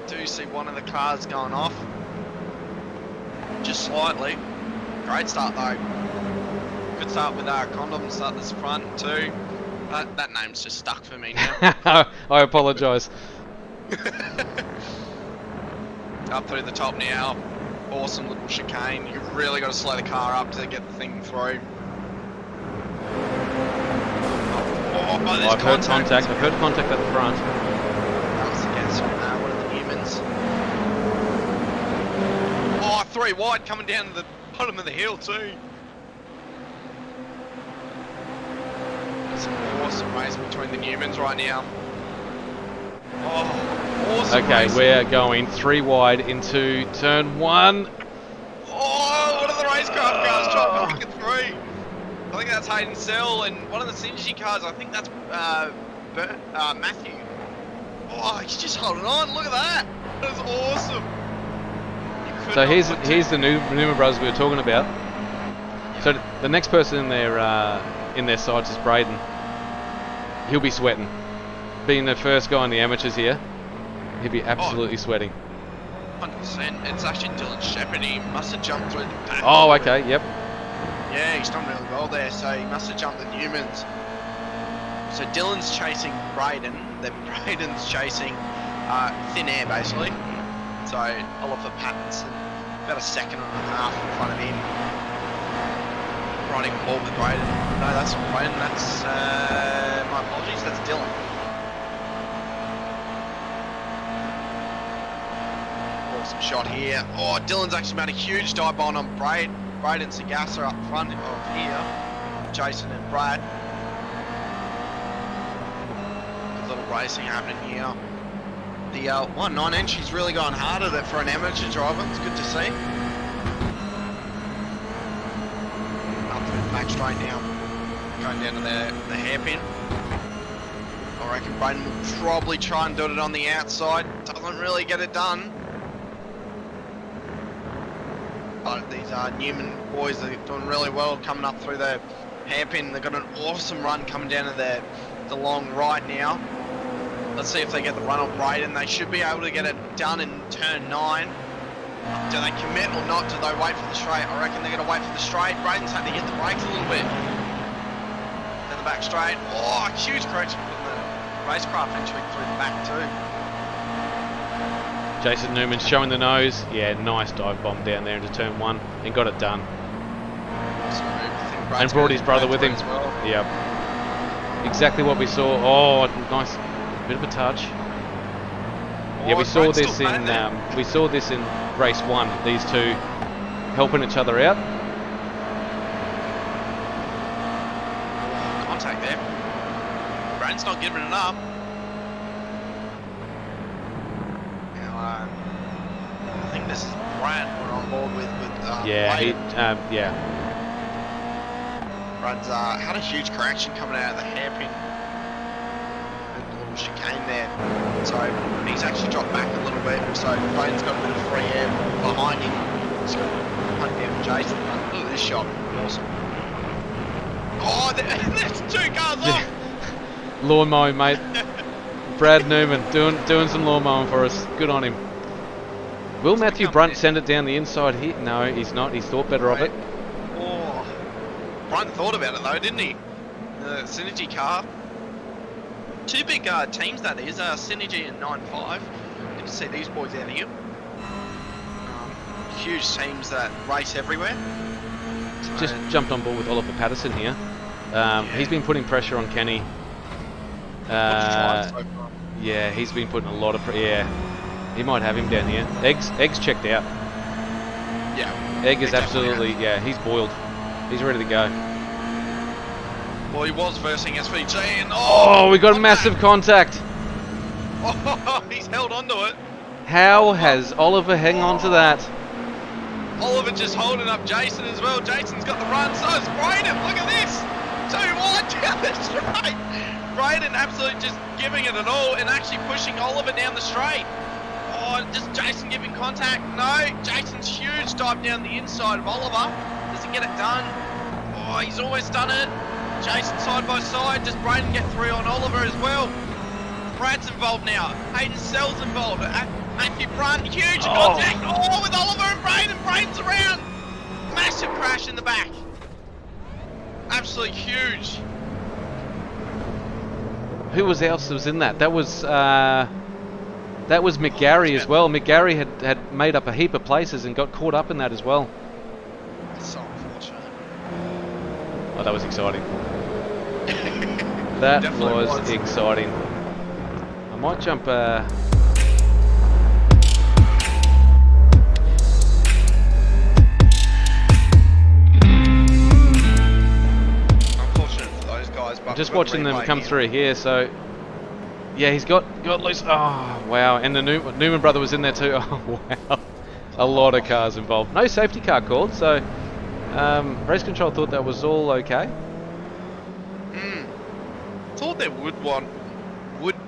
S2: do see one of the cars going off. Just slightly. Great start though. Good start with our Condoms at this front too. That name's just stuck for me now.
S1: I apologise.
S2: Up through the top now. Awesome little chicane. You've really got to slow the car up to get the thing through.
S1: I've heard contact. I've heard contact at the front.
S2: That was against one of the humans. Oh, 3 wide coming down to the bottom of the hill too. It's an awesome race between the Newmans right now. Oh, awesome.
S1: Okay,
S2: racing.
S1: we're going 3 wide into turn 1.
S2: Oh, one of the racecraft cars trying to make it through. I think that's Hayden Sell, and one of the Synergy cars, I think that's Matthew. Oh, he's just holding on. Look at that. That was awesome.
S1: So here's the Newman brothers we were talking about. So the next person in their sights is Braden. He'll be sweating. Being the first guy in the amateurs here, he'll be absolutely sweating.
S2: 100%. It's actually Dylan Shepherd. He must have jumped through the pack.
S1: Oh, okay, yep.
S2: Yeah, he's done really well there, so he must have jumped the Newmans. So Dylan's chasing Braden, then Braden's chasing Thin Air, basically. So Oliver Pattinson, about a second and a half in front of him. Riding ball with Braden. No, that's not Braden, that's, my apologies, that's Dylan. Awesome shot here. Oh, Dylan's actually made a huge dive bomb on Braden. Braden and Sagasa up front of here. Jason and Brad. Good little racing happening here. The 1.9 inch, he's really gone hard at it for an amateur driver. It's good to see. Up through the back straight now. going down to the hairpin. I reckon Braden will probably try and do it on the outside. Doesn't really get it done. But these Newman boys are doing really well coming up through the hairpin. They've got an awesome run coming down to the long right now. Let's see if they get the run on Braden. They should be able to get it done in turn 9. Do they commit or not? Do they wait for the straight? I reckon they're going to wait for the straight. Braden's had to hit the brakes a little bit. Then the back straight. Oh, huge correction from the racecraft entering through the back too.
S1: Jason Newman's showing the nose. Yeah, nice dive bomb down there into turn 1 and got it done. And brought his brother with him.
S2: Well.
S1: Yep. Exactly what we saw. Oh, nice bit of a touch. Yeah, we saw this in race 1. These two helping each other out.
S2: Contact there. Braden's not giving it up. Now, I think this is Brad we're on board with
S1: yeah.
S2: Brad's had a huge correction coming out of the hairpin. A little chicane there. So he's actually dropped back a little bit. So Braden's got a bit of free air behind him. He's got to hunt down Jason. Look at this shot. Awesome. Oh, there's 2 cars off.
S1: Lawn mowing, mate. Brad Newman doing some lawn mowing for us. Good on him. Will Matthew Brunt send it down the inside here? No, he's not. He's thought better of it.
S2: Oh, Brunt thought about it though, didn't he? The Synergy car. 2 big teams that is, Synergy and 9.5. Good to see these boys out here. Huge teams that race everywhere. So
S1: Just jumped on board with Oliver Patterson here. He's been putting pressure on Kenny. Yeah, he's been putting a lot of pressure. Yeah, he might have him down here. Egg's checked out.
S2: Yeah.
S1: Egg is absolutely, he's boiled. He's ready to go.
S2: Well, he was versing SVG and
S1: we got a massive contact.
S2: Oh, he's held onto it.
S1: How has Oliver hung on to that?
S2: Oliver just holding up Jason as well. Jason's got the run, so is Braden. Look at this. 2 wide down the straight. Braden absolutely just giving it all and actually pushing Oliver down the straight. Oh, just Jason giving contact. No, Jason's huge dive down the inside of Oliver. Does he get it done? Oh, he's almost done it. Jason side by side. Does Braden get through on Oliver as well? Brad's involved now. Hayden Sell's involved. Matthew Brunt, huge contact. Oh, with Oliver and Braden. Braden's around. Massive crash in the back. Absolutely huge.
S1: Who else was in that? That was McGarry as well. McGarry had made up a heap of places and got caught up in that as well.
S2: That's so unfortunate.
S1: Oh, that was exciting. That was exciting. I might jump.
S2: Unfortunate for those guys, but
S1: I'm just watching them come through here. So, yeah, he's got loose. Oh, wow! And the Newman brother was in there too. Oh, wow! A lot of cars involved. No safety car called. So, race control thought that was all okay.
S2: Thought there would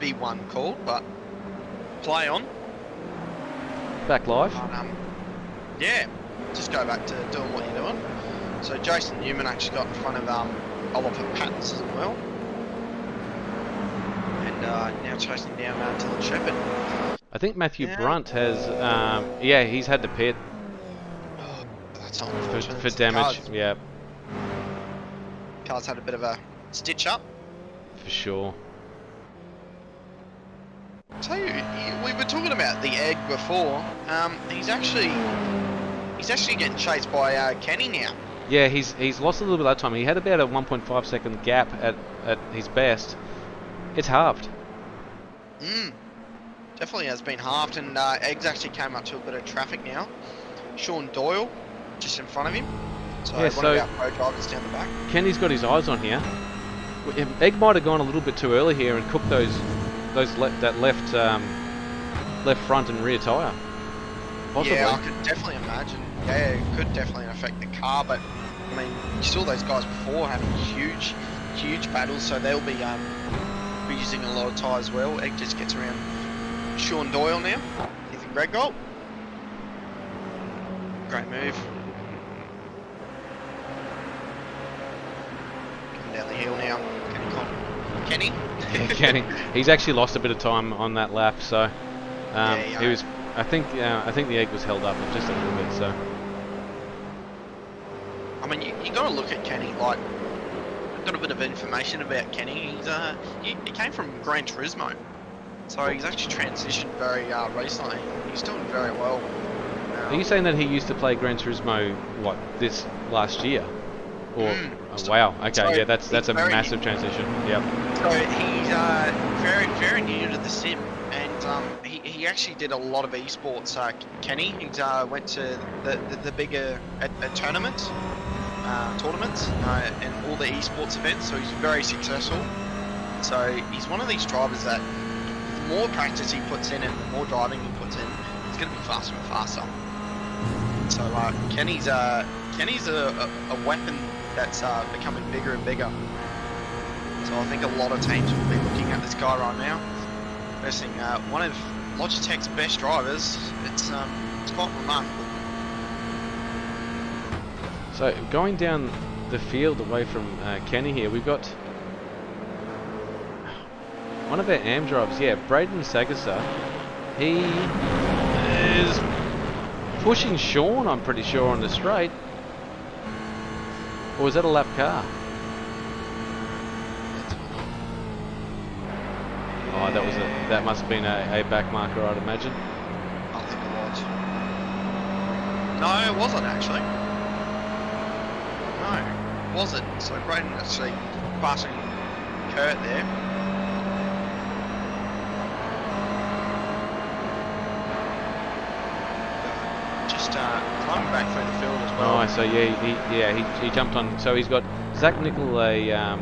S2: be one called, but play on.
S1: Back live.
S2: Yeah, just go back to doing what you're doing. So Jason Newman actually got in front of Oliver Pattinson as well, and now chasing down Dylan Shepherd.
S1: I think Matthew Brunt has. He's had to pit.
S2: Oh, that's unfortunate
S1: for damage. Yeah,
S2: car's had a bit of a stitch up.
S1: For sure.
S2: Tell you, we were talking about the egg before. He's actually getting chased by Kenny now.
S1: Yeah, he's lost a little bit of that time. He had about a 1.5 second gap at his best. It's halved.
S2: Definitely has been halved, and Eggs actually came up to a bit of traffic now. Sean Doyle just in front of him. So one of our pro drivers down the back.
S1: Kenny's got his eyes on here. Egg might have gone a little bit too early here and cooked that left front and rear tyre. Possibly.
S2: Yeah, I could definitely imagine. Yeah, it could definitely affect the car, but I mean, you saw those guys before having huge huge battles, so they'll be using a lot of tyres as well. Egg just gets around Sean Doyle now. Ethan Greg goal. Great move. Coming down the hill now. Kenny?
S1: Kenny. He's actually lost a bit of time on that lap, so he was. I think the egg was held up just a little bit. So.
S2: I mean, you got to look at Kenny. Like, I've got a bit of information about Kenny. He came from Gran Turismo, so he's actually transitioned very recently. He's doing very well.
S1: Are you saying that he used to play Gran Turismo this last year? Or wow, okay,
S2: so
S1: yeah, that's a massive transition. Yep.
S2: So he's very new to the sim, and he actually did a lot of esports. Kenny, he went to the bigger tournaments, and all the esports events. So he's very successful. So he's one of these drivers that the more practice he puts in and the more driving he puts in, he's going to be faster and faster. So Kenny's a weapon that's becoming bigger and bigger. So I think a lot of teams will be looking at this guy right now. Versing one of Logitech's best drivers. It's quite remarkable.
S1: So going down the field away from Kenny here, we've got one of our AM drivers. Yeah, Braden Sagasa. He is pushing Sean, I'm pretty sure, on the straight. Or was that a lap car? Oh, that must have been a back marker, I'd imagine.
S2: I think it was. No, it wasn't actually. No, it wasn't. So Braden actually passing Kurt there. Just climbing back through the field as well.
S1: Oh, so yeah, he jumped on. So he's got Zach Nickel ahead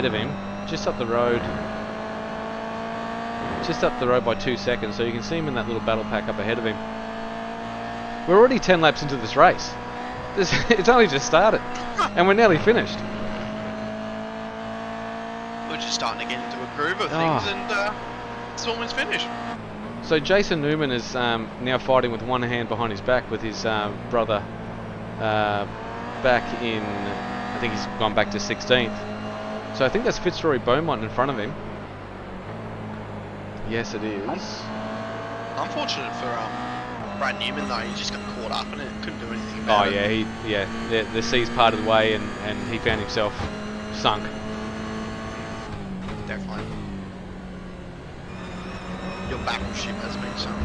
S1: of him, just up the road by 2 seconds. So you can see him in that little battle pack up ahead of him. We're already 10 laps into this race. It's only just started, and we're nearly finished.
S2: We're just starting to get into a groove of things, and it's almost finished.
S1: So Jason Newman is now fighting with one hand behind his back with his brother back in, I think he's gone back to 16th. So I think that's Fitzroy Beaumont in front of him. Yes, it is.
S2: Unfortunate for Brad Newman though, he just got caught up in it, couldn't do anything about it.
S1: Oh yeah, the sea's parted way and he found himself sunk.
S2: Definitely. Your battleship has been sunk.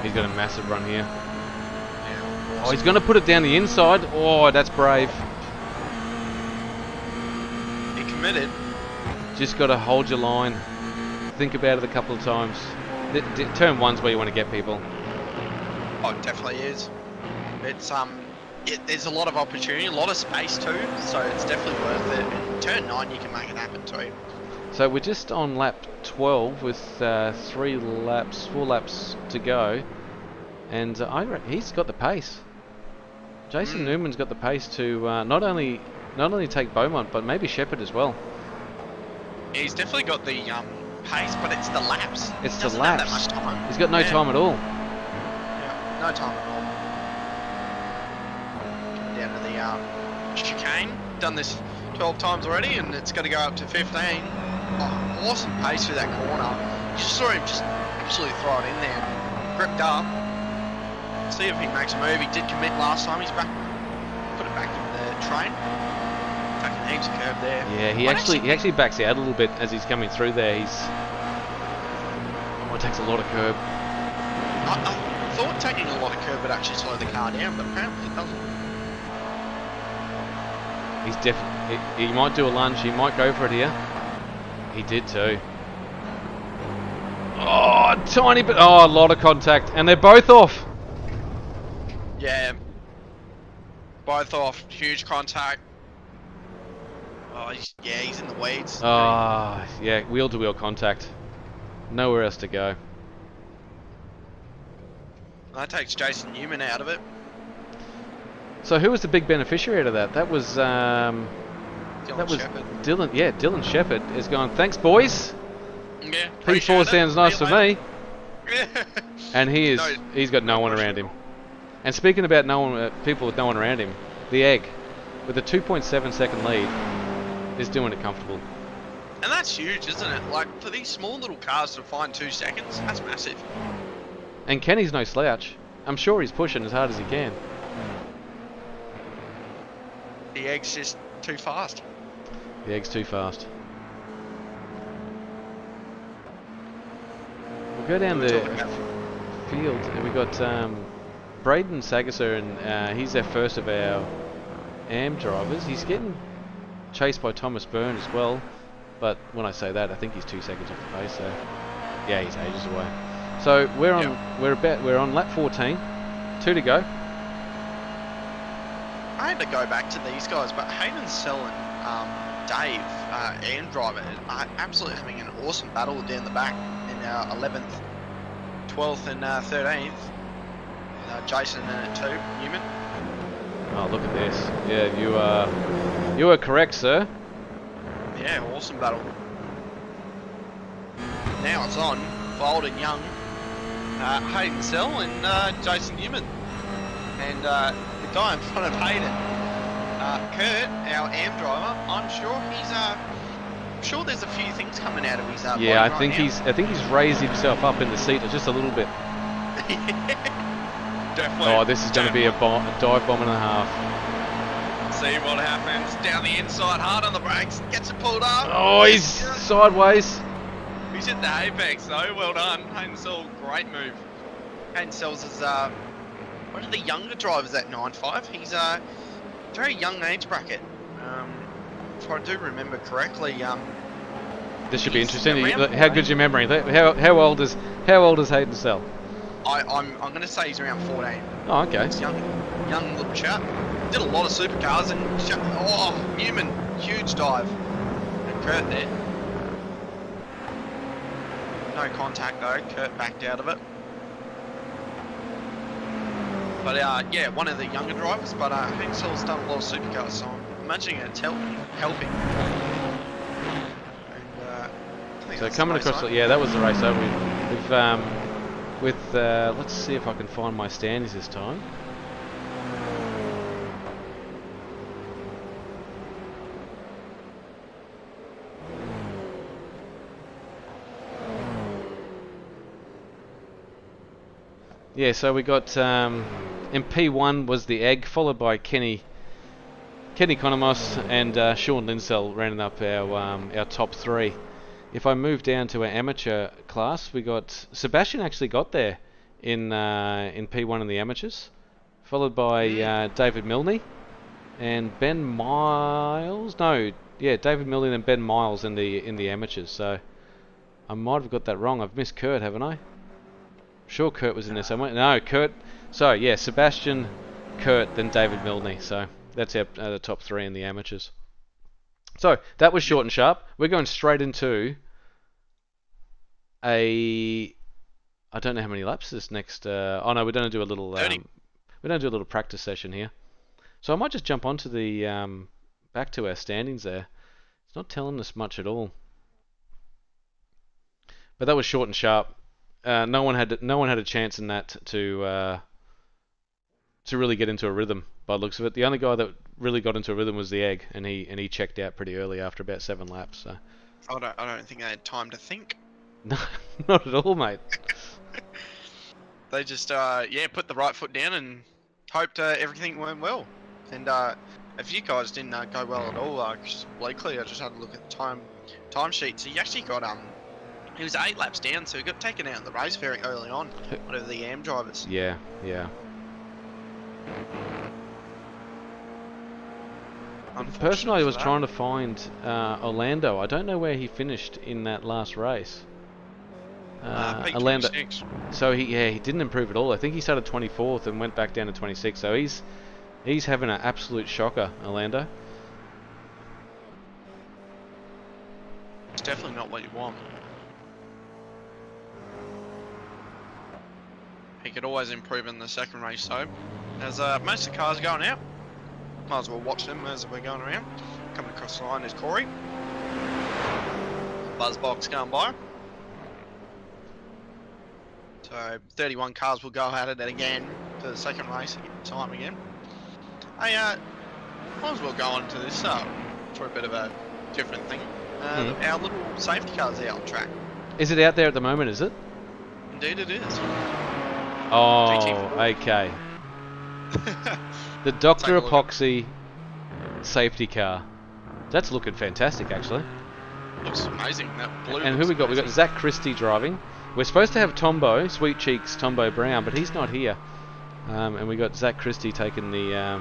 S1: He's got a massive run here.
S2: Yeah,
S1: Oh, he's going to put it down the inside. Oh, that's brave.
S2: He committed.
S1: Just got to hold your line. Think about it a couple of times. Turn one's where you want to get people.
S2: Oh, it definitely is. It's there's a lot of opportunity, a lot of space too, so it's definitely worth it. And turn 9, you can make it happen too.
S1: So we're just on lap 12 with 4 laps to go, and he's got the pace. Jason Newman's got the pace to not only take Beaumont, but maybe Shepherd as well.
S2: He's definitely got the pace, but it's the laps.
S1: It's
S2: he
S1: the
S2: doesn't
S1: laps.
S2: have that much time.
S1: He's got no time at all.
S2: Yeah, no time at all. Down to the chicane. Done this 12 times already, and it's got to go up to 15. Oh, awesome pace through that corner. You just saw him just absolutely throw it in there. Gripped up. See if he makes a move. He did commit last time. He's back. Put it back in the train. Fucking heaps of curb there.
S1: Yeah, he actually backs out a little bit as he's coming through there. It takes a lot of curb.
S2: I thought taking a lot of curb would actually slow the car down, but apparently it doesn't.
S1: He's definitely. He might do a lunge. He might go for it here. He did too. Oh, tiny bit. Oh, a lot of contact, and they're both off.
S2: Yeah. Both off. Huge contact. Oh, he's in the weeds.
S1: Oh, yeah, wheel-to-wheel contact. Nowhere else to go.
S2: That takes Jason Newman out of it.
S1: So who was the big beneficiary out of that? That was
S2: Dylan Shepherd.
S1: Dylan. Yeah, Dylan Shepherd is going. Thanks, boys.
S2: Yeah.
S1: P4 sounds nice for me.
S2: Yeah.
S1: And he's got no one around him. And speaking about no one, people with no one around him, the Egg, with a 2.7 second lead, is doing it comfortable.
S2: And that's huge, isn't it? Like, for these small little cars to find 2 seconds, that's massive.
S1: And Kenny's no slouch. I'm sure he's pushing as hard as he can.
S2: The Egg's just too fast.
S1: The Egg's too fast. We'll go down the field, and we got Braden Sagasser, and he's our first of our AM drivers. He's getting chased by Thomas Byrne as well, but when I say that, I think he's 2 seconds off the pace. So yeah, he's ages away. So we're on lap 14, 2 to go.
S2: I had to go back to these guys, but Hayden Sell and Dave, AM driver, are absolutely having an awesome battle down the back in 11th, 12th, and 13th. Jason at 2, Newman.
S1: Oh, look at this! Yeah, you are correct, sir.
S2: Yeah, awesome battle. Now it's on for Old and Young, Hayden Sell and Jason Newman, and the guy in front of Hayden, Kurt, our AM driver. I'm sure there's a few things coming out of his.
S1: Yeah, I think he's raised himself up in the seat just a little bit.
S2: Definitely.
S1: Oh, this is going to be a dive bomb and a half.
S2: See what happens down the inside, hard on the brakes, gets it pulled up.
S1: Oh, he's sideways.
S2: He's hit the apex though. Well done, Hayden Sell. Great move. Hayden Sell's is one of the younger drivers at 9.5. He's very young age bracket. If I do remember correctly,
S1: this should be interesting. How good's your memory? How old is Hayden Sell?
S2: I'm going to say he's around 14.
S1: Oh, okay.
S2: He's young little chap. Did a lot of supercars and Newman, huge dive. And Kurt there. No contact though. Kurt backed out of it. But yeah, one of the younger drivers. But Hayden Sell's done a lot of supercars, so I'm imagining it's helping. And,
S1: so coming across, that was the race over. Let's see if I can find my standings this time. Yeah, so we got in P1 was the Egg, followed by Kenny Conamos and Sean Linsell rounding up our top 3. If I move down to our amateur class, we got Sebastian actually got there in P1 in the amateurs, followed by David Milne and Ben Miles. David Milne and Ben Miles in the amateurs. So I might have got that wrong. I've missed Kurt, haven't I? Sure, Kurt was in there somewhere. No, Kurt. So yeah, Sebastian, Kurt, then David Milne. So that's our the top 3 in the amateurs. So that was short and sharp. We're going straight into I don't know how many laps this next. Oh no, we're going to do a little. We're going to do a little practice session here. So I might just jump onto the back to our standings there. It's not telling us much at all. But that was short and sharp. No one had a chance in that to really get into a rhythm by the looks of it. The only guy that really got into a rhythm was the Egg, and he checked out pretty early after about 7 laps. So
S2: I don't think they had time to think.
S1: No, not at all, mate.
S2: They just put the right foot down and hoped everything went well. And a few guys didn't go well at all. Blakely, I just had a look at the time sheets. He actually got he was 8 laps down, so he got taken out of the race very early on. One of the AM drivers.
S1: Yeah. Personally, I was trying to find Orlando. I don't know where he finished in that last race. Orlando. So he didn't improve at all. I think he started 24th and went back down to 26. So he's having an absolute shocker, Orlando.
S2: It's definitely not what you want. He could always improve in the second race, though. As most of the cars going out, Might as well watch them as we're going around. Coming across the line is Corey. Buzzbox going by. So 31 cars will go at it again for the second race time again. Hey, might as well go on to this for a bit of a different thing. Our little safety car's out on track.
S1: Is it out there at the moment, is it?
S2: Indeed it is.
S1: Oh,
S2: GT4.
S1: okay. The Dr. Epoxy safety car. That's looking fantastic, actually.
S2: Looks amazing. That blue.
S1: And who we got? We got Zach Christie driving. We're supposed to have Tombo, Sweet Cheeks Tombo Brown, but he's not here. And we got Zach Christie taking the,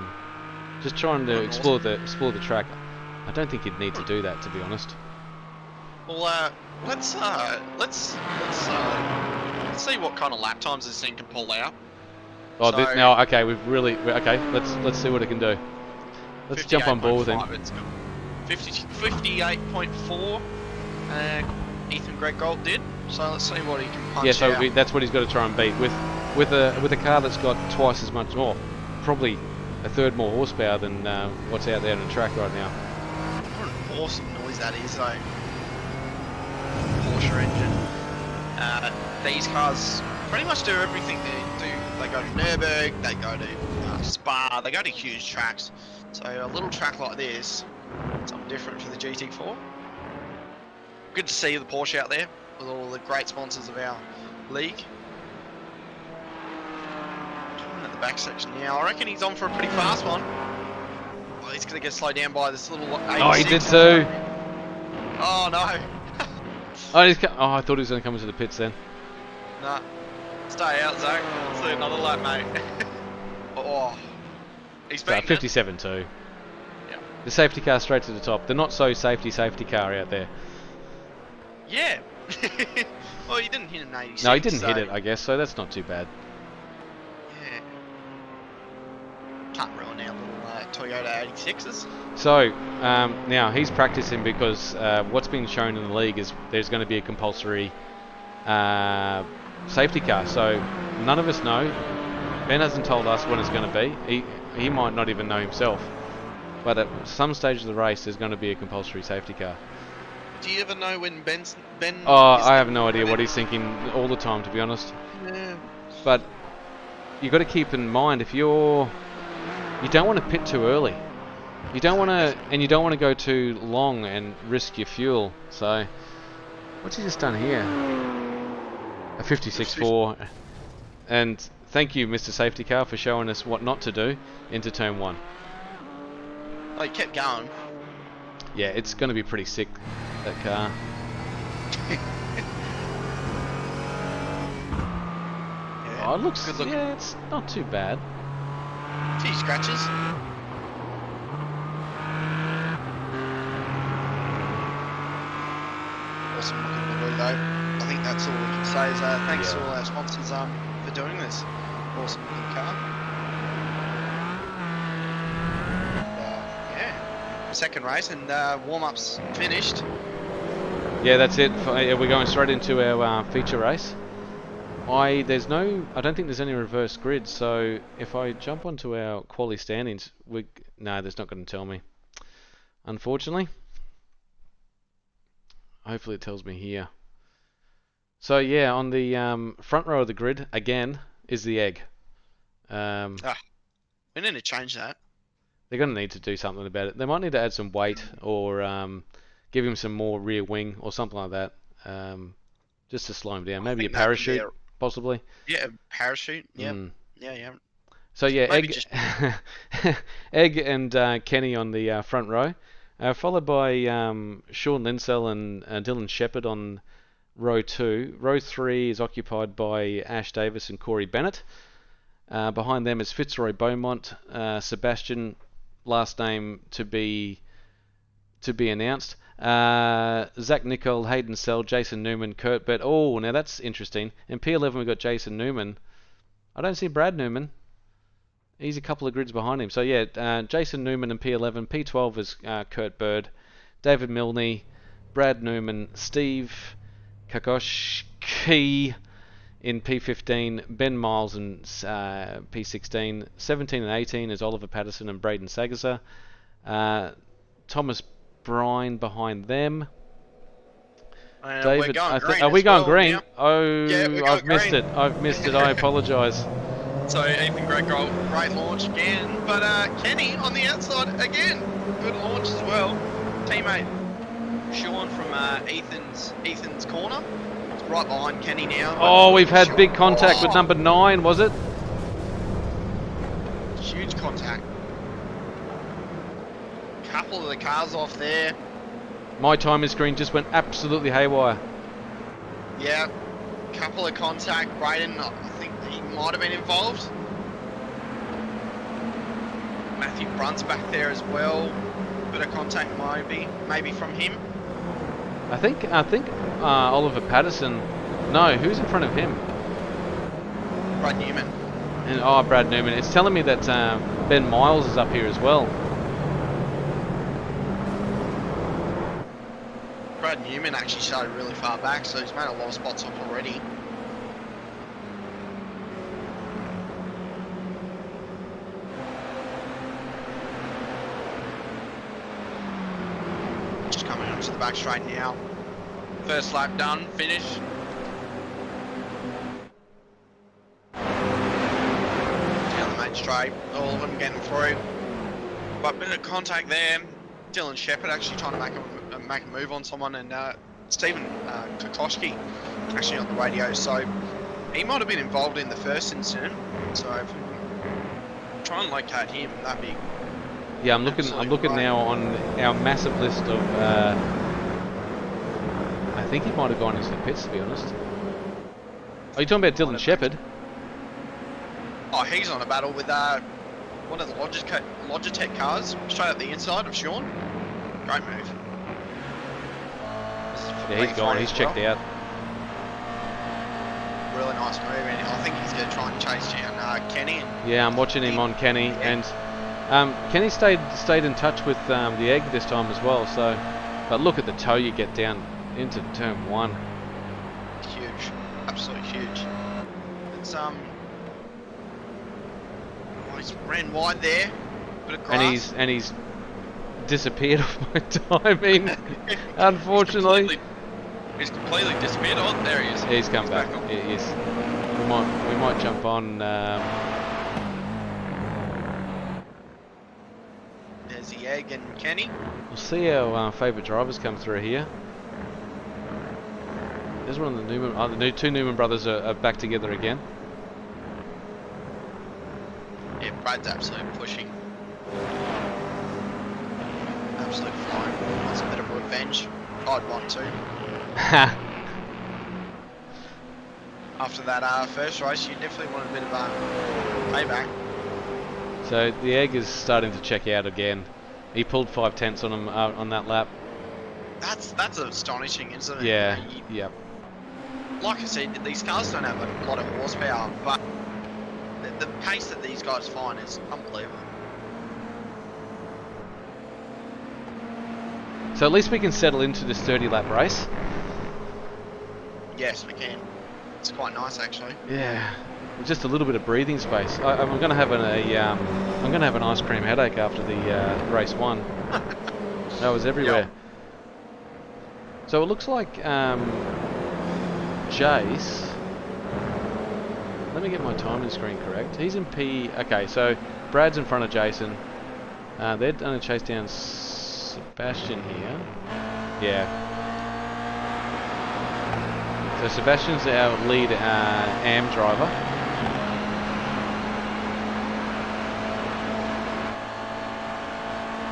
S1: just trying to explore the track. I don't think you'd need to do that, to be honest.
S2: Well, let's see what kind of lap times this thing can pull out.
S1: Oh,
S2: So-
S1: now okay, okay. Let's see what it can do. Let's jump on board with him.
S2: 58.4. Ethan Greg Gold did. So let's see what he can punch
S1: Yeah, so
S2: out.
S1: that's what he's got to try and beat with a car that's got twice as much more, probably a third more horsepower than what's out there on the track right now.
S2: What an awesome noise that is, though. Porsche engine. These cars pretty much do everything they do. They go to Nürburgring, they go to Spa, they go to huge tracks. So a little track like this, something different for the GT4. Good to see the Porsche out there with all the great sponsors of our league. Coming at the back section now. I reckon he's on for a pretty fast one. Oh, he's going to get slowed down by this little 86.
S1: Oh, he did too.
S2: Oh, no.
S1: I thought he was going to come into the pits then.
S2: Nah. Stay out, Zach. Let's do another lap, mate. Oh. He's beaten it.
S1: 57 too.
S2: Yeah.
S1: The safety car straight to the top. The not so safety car out there.
S2: Yeah. Well, he didn't hit an 86.
S1: No, he didn't
S2: so,
S1: hit it, I guess, so that's not too bad.
S2: Yeah. Can't ruin our little Toyota 86s.
S1: So, now he's practicing because what's being shown in the league is there's going to be a compulsory safety car. So, none of us know. Ben hasn't told us when it's going to be. He might not even know himself. But at some stage of the race, there's going to be a compulsory safety car.
S2: Do you ever know when Ben?
S1: Oh, I have no idea what he's thinking all the time, to be honest.
S2: Yeah.
S1: But you got to keep in mind you don't want to pit too early. You don't want to, and you don't want to go too long and risk your fuel. So, what's he just done here? A 56.4, and thank you, Mr. Safety Car, for showing us what not to do into turn 1.
S2: Oh, he kept going.
S1: Yeah, it's going to be pretty sick, that car.
S2: Yeah.
S1: Oh, it looks,
S2: Good looking.
S1: yeah, it's not too bad.
S2: Few scratches. Awesome looking blue though. I think that's all we can say is thanks to all our sponsors for doing this. Awesome looking car. Yeah. Second race and warm-ups finished.
S1: Yeah, that's it. We're going straight into our feature race. I don't think there's any reverse grid, so if I jump onto our quali standings, no, that's not going to tell me. Unfortunately. Hopefully it tells me here. So yeah, on the front row of the grid, again, is the egg.
S2: We need to change that.
S1: They're going to need to do something about it. They might need to add some weight or give him some more rear wing or something like that. Just to slow him down. Maybe a parachute, possibly.
S2: Yeah, a parachute. Yeah.
S1: Mm.
S2: Yeah.
S1: So yeah,
S2: Maybe
S1: Egg and Kenny on the front row, followed by Sean Linsell and Dylan Shepherd on row 2. Row 3 is occupied by Ash Davis and Corey Bennett. Behind them is Fitzroy Beaumont, Sebastian, last name to be announced. Zach Nicol, Hayden Sell, Jason Newman, Kurt Bett. Oh, now that's interesting. In P11 we've got Jason Newman. I don't see Brad Newman. He's a couple of grids behind him. So yeah, Jason Newman in P11. P12 is Kurt Bird, David Milne, Brad Newman, Steve Kakoshki In P15, Ben Miles and P16. 17 and 18 is Oliver Patterson and Braden Sagasa. Thomas Brine behind them.
S2: We're
S1: David,
S2: going green
S1: are we
S2: as
S1: going
S2: well
S1: green?
S2: now.
S1: Oh,
S2: Yeah, we're
S1: I've
S2: going
S1: missed
S2: green.
S1: it. I've missed it. I apologise.
S2: So Ethan, great goal, great launch again. But Kenny on the outside again, good launch as well. Teammate Sean from Ethan's corner. It's right behind Kenny now.
S1: Oh, we've had
S2: Sean,
S1: big contact with number 9, was it?
S2: Huge contact. Couple of the cars off there.
S1: My timing screen just went absolutely haywire.
S2: Yeah, couple of contact. Braden, I think he might have been involved. Matthew Brunt's back there as well. Bit of contact maybe from him.
S1: I think Oliver Patterson. No, who's in front of him?
S2: Brad Newman.
S1: And Brad Newman. It's telling me that Ben Miles is up here as well.
S2: Brad Newman actually started really far back, so he's made a lot of spots up already. Just coming onto the back straight now. First lap done, finish. Down the main straight, all of them getting through. But bit of contact there. Dylan Shepherd actually trying to make a move on someone, and Stephen Kokoschke actually on the radio. So he might have been involved in the first incident. So if we can try and locate him, that'd be.
S1: Yeah, I'm looking
S2: great.
S1: now on our massive list of. I think he might have gone into the pits, to be honest. Are you talking about Dylan Shepherd?
S2: Oh, he's on a battle with one of the Logitech cars, straight up the inside of Sean. Great move.
S1: Yeah, he's gone. He's checked out.
S2: Really nice move, and I think he's going to try and chase down Kenny.
S1: Yeah, I'm watching him on Kenny, and Kenny stayed in touch with the egg this time as well. So, but look at the tow you get down into turn 1.
S2: Huge, absolutely huge. It's he's ran wide there, bit of grass.
S1: And he's disappeared off my timing, unfortunately.
S2: He's completely disappeared. Oh, there he is.
S1: He's come back. He is. We might jump on.
S2: There's the egg and Kenny.
S1: We'll see our favourite drivers come through here. There's one of the Newman. The two Newman brothers are back together again.
S2: Yeah, Brad's absolutely pushing. Absolutely flying. Wants a bit of revenge. I'd want to. After that first race, you definitely want a bit of payback.
S1: So the egg is starting to check out again. He pulled 5/10 on him on that lap.
S2: That's astonishing, isn't it?
S1: Yeah. Yep.
S2: Like I said, these cars don't have a lot of horsepower, but the pace that these guys find is unbelievable.
S1: So at least we can settle into this 30-lap race.
S2: Yes, we can. It's quite nice, actually.
S1: Yeah, just a little bit of breathing space. I'm going to have I'm going to have an ice cream headache after the race 1. That was everywhere.
S2: Yep.
S1: So it looks like Jace. Let me get my timing screen correct. He's in P. Okay, so Brad's in front of Jason. They're going to chase down Sebastian here. Yeah. So Sebastian's our lead AM driver.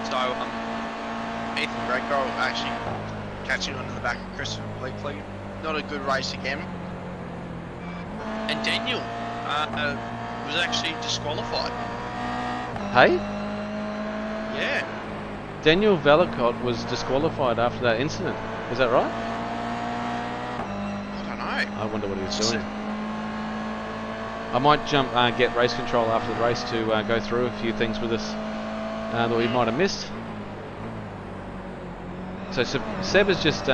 S2: So Ethan Greco actually catching onto the back of Christopher Bleakley. Not a good race again. And Daniel was actually disqualified.
S1: Hey?
S2: Yeah.
S1: Daniel Vallicott was disqualified after that incident. Is that right?
S2: I don't know.
S1: I wonder what he was doing. I might jump get race control after the race to go through a few things with us that we might have missed. So Seb is just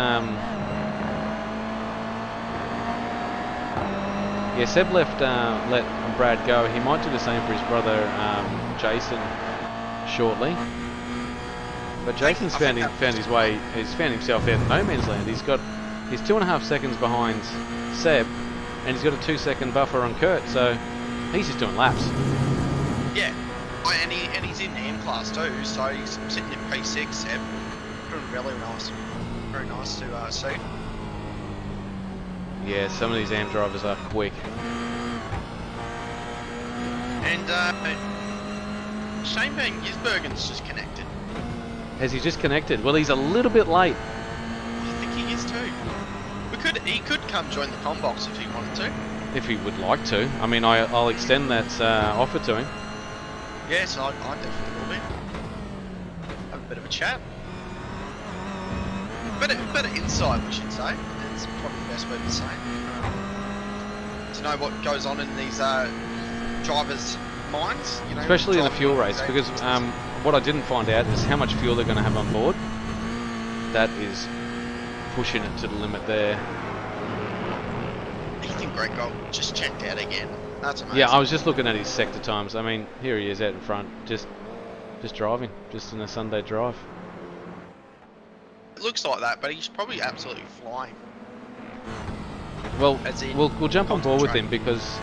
S1: Yeah, Seb let Brad go. He might do the same for his brother Jason shortly. But Jason's found his way. He's found himself out in no man's land. He's 2.5 seconds behind Seb, and he's got a 2-second buffer on Kurt. So he's just doing laps.
S2: Yeah, and he's in the M class too. So he's sitting in P6. Seb, doing really nice. Very nice to see.
S1: Yeah, some of these AM drivers are quick.
S2: And Shane Van Gisbergen's just connected.
S1: Has he just connected? Well, he's a little bit late.
S2: I think he is too. He could come join the combox if he wanted to.
S1: If he would like to. I mean, I'll extend that offer to him.
S2: Yes, I definitely will be. Have a bit of a chat. Better insight, we should say. It's probably the best way to say. To know what goes on in these drivers' minds, you know,
S1: especially in a fuel race, because what I didn't find out is how much fuel they're going to have on board. That is pushing it to the limit there.
S2: Ethan Greco just checked out again. That's amazing.
S1: Yeah, I was just looking at his sector times. I mean, here he is out in front, just driving, just in a Sunday drive.
S2: It looks like that, but he's probably absolutely flying.
S1: Well, we'll jump on board with him because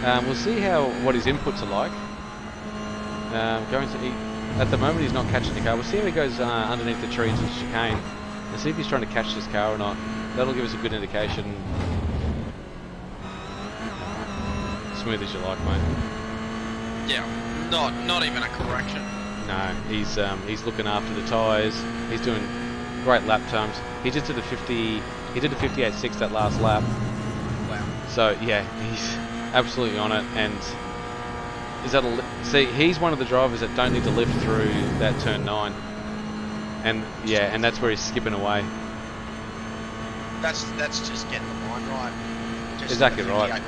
S1: we'll see what his inputs are like. At the moment he's not catching the car. We'll see how he goes underneath the trees with chicane and see if he's trying to catch this car or not. That'll give us a good indication. Smooth as you like, mate.
S2: Yeah, not even a correction.
S1: No, he's looking after the tyres. He's doing great lap times. He just did a 50. He did a 58.6 that last lap.
S2: Wow.
S1: So yeah, he's absolutely on it. And see, he's one of the drivers that don't need to lift through that turn 9. And yeah, and that's where he's skipping away.
S2: That's just getting the line right. Just
S1: exactly right.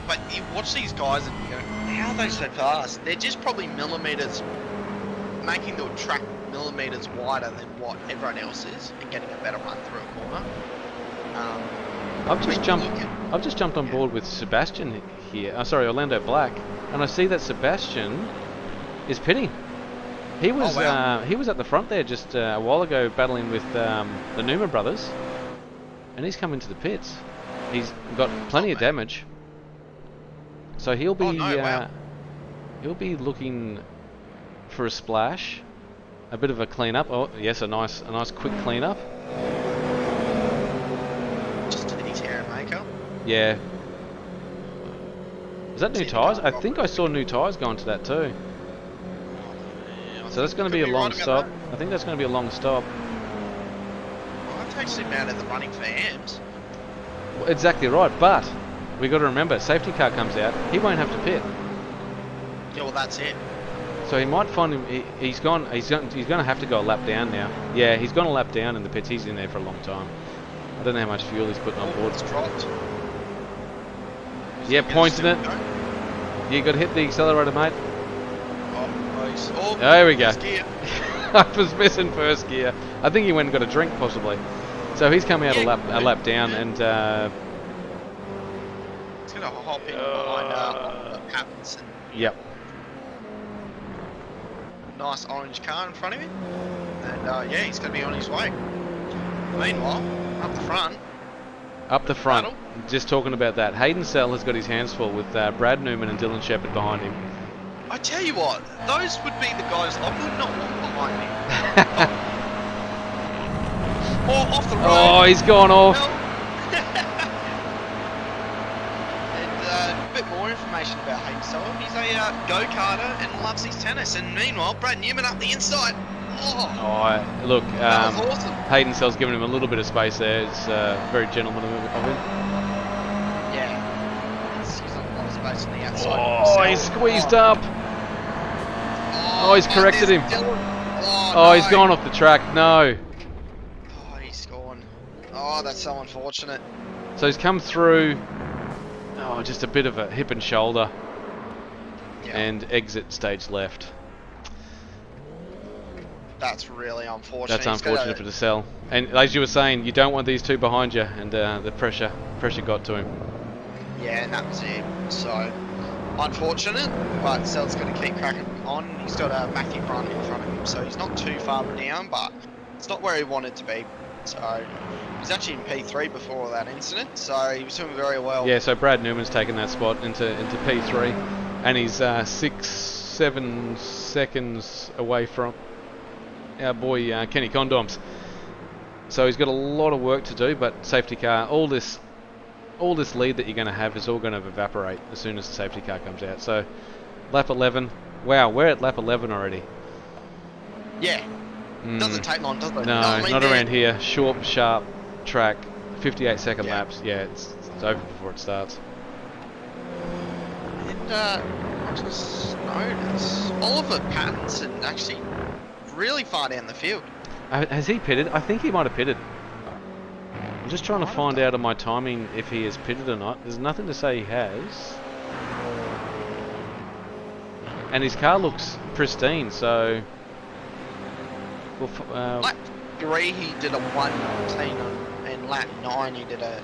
S2: But you watch these guys and you go, how are they so fast? They're just probably millimeters, making the track millimeters wider than what everyone else is, and getting a better run through a corner.
S1: I've just jumped on board with Sebastian here. Sorry, Orlando Black, and I see that Sebastian is pitting. He was he was at the front there just a while ago, battling with the Newman brothers, and he's come into the pits. He's got plenty of damage, so he'll be he'll be looking for a splash, a bit of a clean up. Oh yes, a nice quick clean up.
S2: Just an easy hair maker.
S1: Yeah. Is that new tyres? I think I saw new tyres going to that too. So that's going to be a long stop. I think that's going to be a long stop.
S2: Well, that takes him out of the running for AMs.
S1: Well, exactly right, but we got to remember, safety car comes out, he won't have to pit.
S2: Yeah, well that's it.
S1: So he might find him. He's going to have to go a lap down now. Yeah, he's gone a lap down in the pits. He's in there for a long time. I don't know how much fuel he's putting on board.
S2: It's dropped.
S1: Yeah, pointing it. You got to hit the accelerator, mate.
S2: Oh,
S1: there we go.
S2: Gear.
S1: I was missing first gear. I think he went and got a drink, possibly. So he's coming out a lap down, and
S2: he's going to hop in behind Pattinson.
S1: Yep.
S2: Nice orange car in front of him, and yeah, he's going to be on his way. Meanwhile, up the front. Battle.
S1: Just talking about that, Hayden Sell has got his hands full with Brad Newman and Dylan Shepherd behind him.
S2: I tell you what, those would be the guys I would not want behind me. Or off the road.
S1: Oh, he's gone off.
S2: And a bit more information about Hayden Sell. He's a go-karter and loves his tennis. And meanwhile, Brad Newman up the inside.
S1: Oh, look,
S2: that was awesome.
S1: Hayden Sell's giving him a little bit of space there. It's very gentlemanly of him.
S2: Yeah. He's got a lot of space on the outside.
S1: Oh, he's squeezed up. Oh, he's corrected him. Oh, he's gone off the track. No.
S2: Oh, he's gone. Oh, that's so unfortunate.
S1: So he's come through. Oh, just a bit of a hip and shoulder. Yeah. And exit stage left.
S2: That's really unfortunate.
S1: That's unfortunate for the cell. And as you were saying, you don't want these two behind you, and the pressure got to him.
S2: Yeah, and that was it. So, unfortunate, but Cell's got to keep cracking on. He's got a Mackie run in front of him, so he's not too far down, but it's not where he wanted to be. So, he was actually in P3 before all that incident, so he was doing very well.
S1: Yeah, so Brad Newman's taken that spot into P3, and he's 6-7 seconds away from our boy Kenny Condoms. So he's got a lot of work to do, but safety car, all this lead that you're going to have is all going to evaporate as soon as the safety car comes out. So lap 11, wow, we're at lap 11 already.
S2: Yeah, doesn't take long, does it?
S1: No,
S2: I mean,
S1: not around here. Short, sharp track, 58-second laps. Yeah, it's over before it starts.
S2: And I just noticed Oliver Pattinson actually really far down the field.
S1: Has he pitted? I think he might have pitted. I'm just trying to find out on my timing if he has pitted or not. There's nothing to say he has. And his car looks pristine, so...
S2: Lap 3 he did a 119, and lap 9 he did a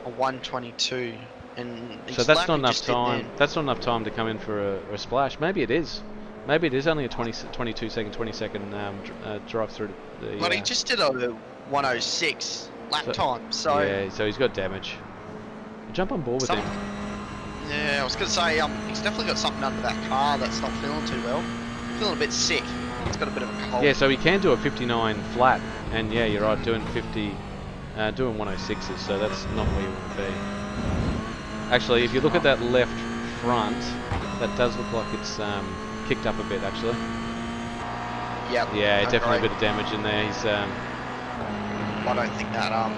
S2: 122. And
S1: so that's not enough time. That's not enough time to come in for a splash. Maybe it is. Maybe it is only a 20 second drive through the...
S2: But he just did a 106 lap time, so...
S1: Yeah, so he's got damage. Jump on board with him.
S2: Yeah, I was going to say, he's definitely got something under that car that's not feeling too well. Feeling a bit sick. He's got a bit of a cold.
S1: Yeah, so he can do a 59 flat, and yeah, you're right, doing 106s, so that's not where you want to be. Actually, if you look at that left front, that does look like it's kicked up a bit, actually.
S2: Yep.
S1: Yeah, definitely a bit of damage in there. He's.
S2: I don't think that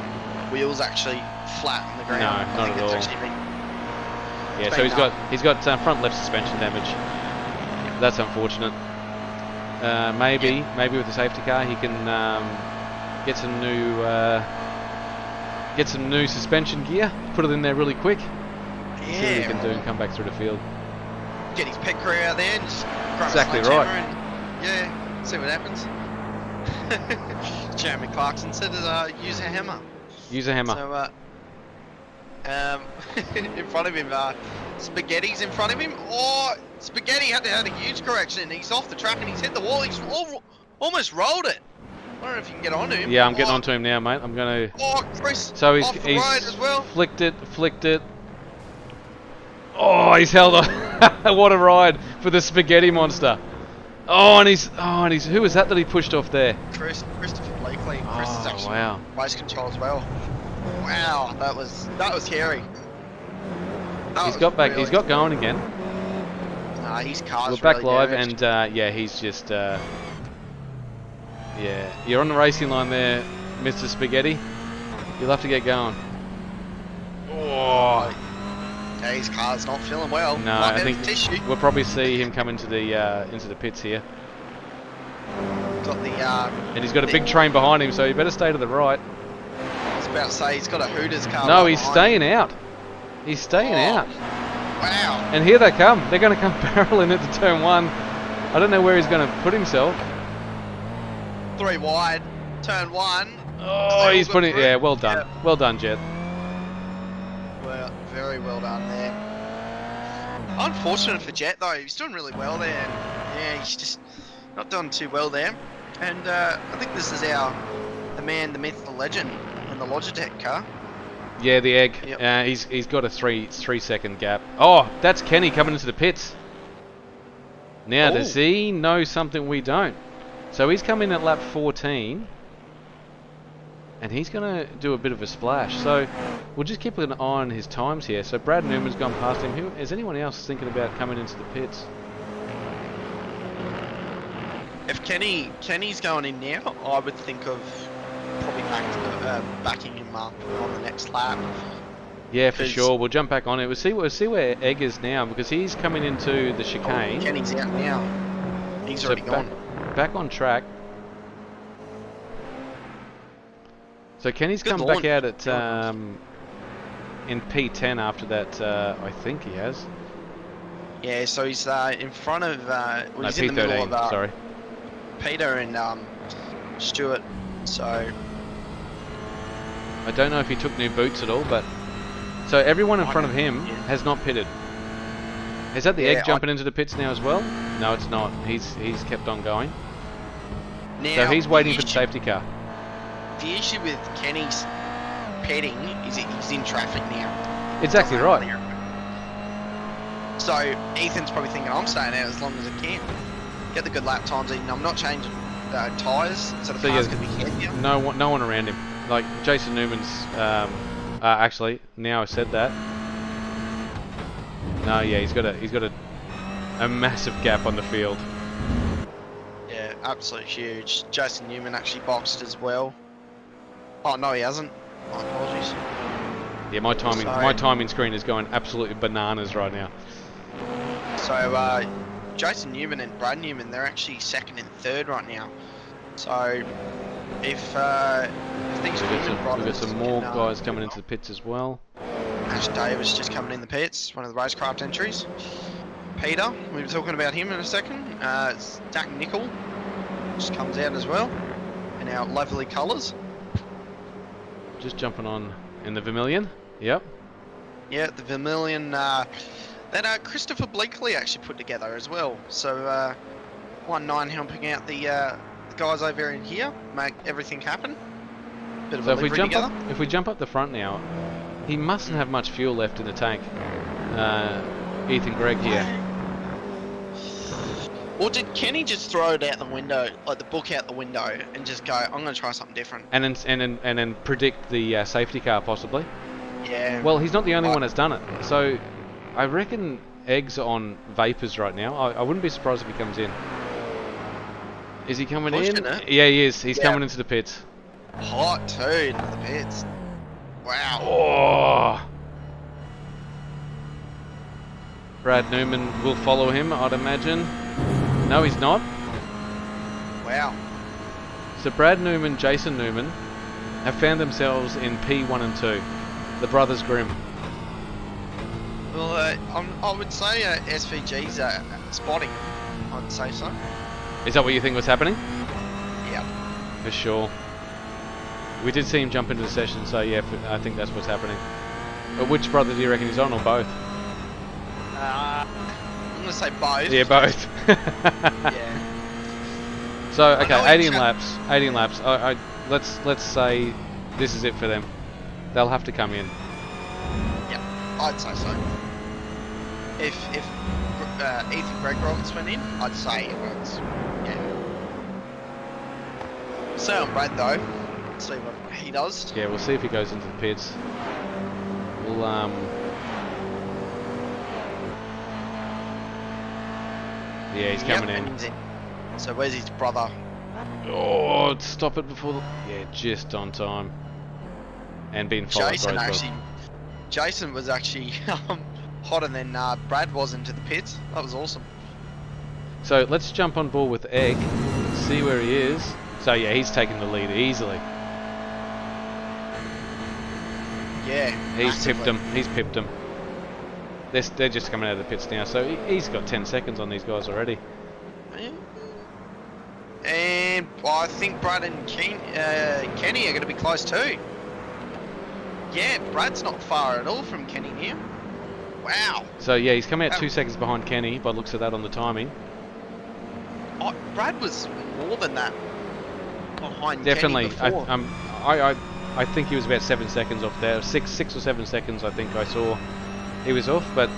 S2: wheel's actually flat on the ground.
S1: No, not at all. Yeah, so he's got front left suspension damage. That's unfortunate. Maybe with the safety car he can get some new suspension gear, put it in there really quick.
S2: Yeah.
S1: See what he can do and come back through the field.
S2: Get his pet crew out there and just grab
S1: exactly
S2: a
S1: right.
S2: And, yeah, see what happens. Jeremy Clarkson said, use a hammer.
S1: Use a hammer.
S2: So, in front of him, Spaghetti's in front of him. Oh, Spaghetti had to have a huge correction. He's off the track and he's hit the wall. He's almost rolled it. I don't know if you can get onto him.
S1: Yeah, I'm getting onto him now, mate. I'm going to...
S2: Oh, Chris,
S1: so he's
S2: off the road as well.
S1: Flicked it. Oh, he's held on. What a ride for the Spaghetti monster. Oh, and he's who was that he pushed off there?
S2: Christopher Blakely. Chris is actually
S1: wow. Race
S2: control as well. Wow, that was scary.
S1: He's got back. He's got going again.
S2: His car's
S1: We're back
S2: really
S1: live,
S2: damaged.
S1: and yeah, he's just yeah. You're on the racing line there, Mr. Spaghetti. You'll have to get going. Oh.
S2: Yeah, his car's not feeling well.
S1: No, I think we'll probably see him come into the pits here.
S2: Got the
S1: and he's got a big train behind him, so you better stay to the right.
S2: I was about to say he's got a Hooters car.
S1: No, he's staying out. He's staying out.
S2: Wow.
S1: And here they come. They're going to come barreling into turn 1. I don't know where he's going to put himself.
S2: 3 wide, turn 1.
S1: Oh, he's putting...
S2: through.
S1: Yeah, well done.
S2: Yeah.
S1: Well done, Jet.
S2: Well, very well done there. Unfortunate for Jet, though. He's doing really well there. Yeah, he's just not doing too well there. And I think this is the man, the myth, the legend in the Logitech car.
S1: Yeah, the egg.
S2: Yep.
S1: He's got a 3 second gap. Oh, that's Kenny coming into the pits. Now, does he know something we don't? So he's come in at lap 14. And he's going to do a bit of a splash. So we'll just keep an eye on his times here. So Brad Newman's gone past him. Is anyone else thinking about coming into the pits?
S2: If Kenny's going in now, I would think of probably backing him up on the next lap.
S1: Yeah, for sure. We'll jump back on it. We'll see where Egg is now, because he's coming into the chicane.
S2: Kenny's out now. He's already gone.
S1: Back on track. So Kenny's come back out at in P10 after that. I think he has.
S2: Yeah, so he's in front of. Well,
S1: No,
S2: he's
S1: P13.
S2: in the middle of
S1: Sorry.
S2: Peter and Stuart. So
S1: I don't know if he took new boots at all, but so everyone in front of him
S2: yeah.
S1: has not pitted. Is that the
S2: Yeah,
S1: egg jumping into the pits now as well? No, it's not. He's kept on going.
S2: Now,
S1: So he's waiting for the safety car.
S2: The issue with Kenny's petting is that he's in traffic now.
S1: Exactly right.
S2: So Ethan's probably thinking, I'm staying out as long as I can. Get the good lap times in. I'm not changing the tyres, so the car's going to be heavier.
S1: No one around him. Like Jason Newman's. Actually, now I said that. No, yeah, he's got a massive gap on the field.
S2: Yeah, absolutely huge. Jason Newman actually boxed as well. Oh no, he hasn't. My apologies.
S1: Yeah, my timing screen is going absolutely bananas right now.
S2: So Jason Newman and Brad Newman, they're actually second and third right now. So if things
S1: we've got some more guys coming into the pits as well.
S2: Ash Davis just coming in the pits, one of the racecraft entries. Peter, we were talking about him in a second. Zach Nickel just comes out as well in our lovely colours.
S1: Just jumping on in the Vermilion. Yep.
S2: Yeah, the Vermilion that Christopher Bleakley actually put together as well. So 1-9 helping out the guys over in here, make everything happen. Bit of
S1: so
S2: a livery together.
S1: If we jump up the front now, he mustn't have much fuel left in the tank. Ethan Gregg here.
S2: Or did Kenny just throw it out the window, like the book out the window, and just go, I'm going to try something different?
S1: And then predict the safety car possibly.
S2: Yeah.
S1: Well, he's not the only one that's done it. So I reckon Egg's on vapors right now. I wouldn't be surprised if he comes in. Is he coming in? Yeah, he is. He's coming into the pits.
S2: Hot too into the pits. Wow.
S1: Oh. Brad Newman will follow him, I'd imagine. No, he's not.
S2: Wow.
S1: So Brad Newman, Jason Newman have found themselves in P1 and 2. The Brothers Grimm.
S2: Well, I would say SVG's spotting. I'd say so.
S1: Is that what you think was happening?
S2: Yeah.
S1: For sure. We did see him jump into the session, so yeah, I think that's what's happening. But which brother do you reckon he's on, or both?
S2: I'm gonna say both.
S1: Yeah, both.
S2: Yeah.
S1: So okay, 18 laps. 18 laps. Let's say this is it for them. They'll have to come in.
S2: Yeah, I'd say so. If Ethan Gr86 went in, I'd say it was. Yeah. Stay on Brad though. See what he does.
S1: Yeah, we'll see if he goes into the pits. We'll yeah, he's coming in.
S2: He's in. So where's his brother?
S1: Oh, stop it before the... Yeah, just on time. And being followed by his brother.
S2: Jason was actually hotter than Brad was into the pits. That was awesome.
S1: So let's jump on board with Egg, see where he is. So yeah, he's taking the lead easily.
S2: Yeah.
S1: He's pipped him. He's pipped him. They're just coming out of the pits now, so he's got 10 seconds on these guys already.
S2: And I think Brad and Kenny are going to be close too. Yeah, Brad's not far at all from Kenny here. Wow.
S1: So yeah, he's coming out 2 seconds behind Kenny, by the looks of that on the timing.
S2: Oh, Brad was more than that behind
S1: Definitely.
S2: Kenny before.
S1: I think he was about 7 seconds off there. Six or 7 seconds I think I saw he was off, but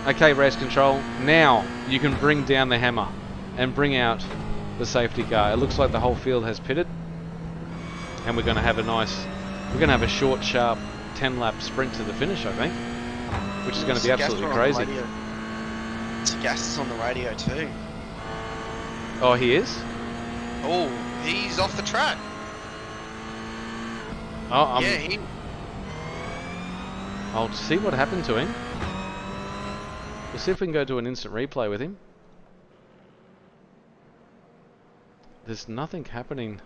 S1: okay, race control. Now you can bring down the hammer and bring out the safety car. It looks like the whole field has pitted, and we're going to have a short, sharp 10-lap sprint to the finish, I think, which is going to be absolutely crazy.
S2: Gas is on the radio too.
S1: Oh, he is?
S2: Oh, he's off the track.
S1: Oh,
S2: yeah,
S1: I'll see what happened to him. We'll see if we can go to an instant replay with him. There's nothing happening.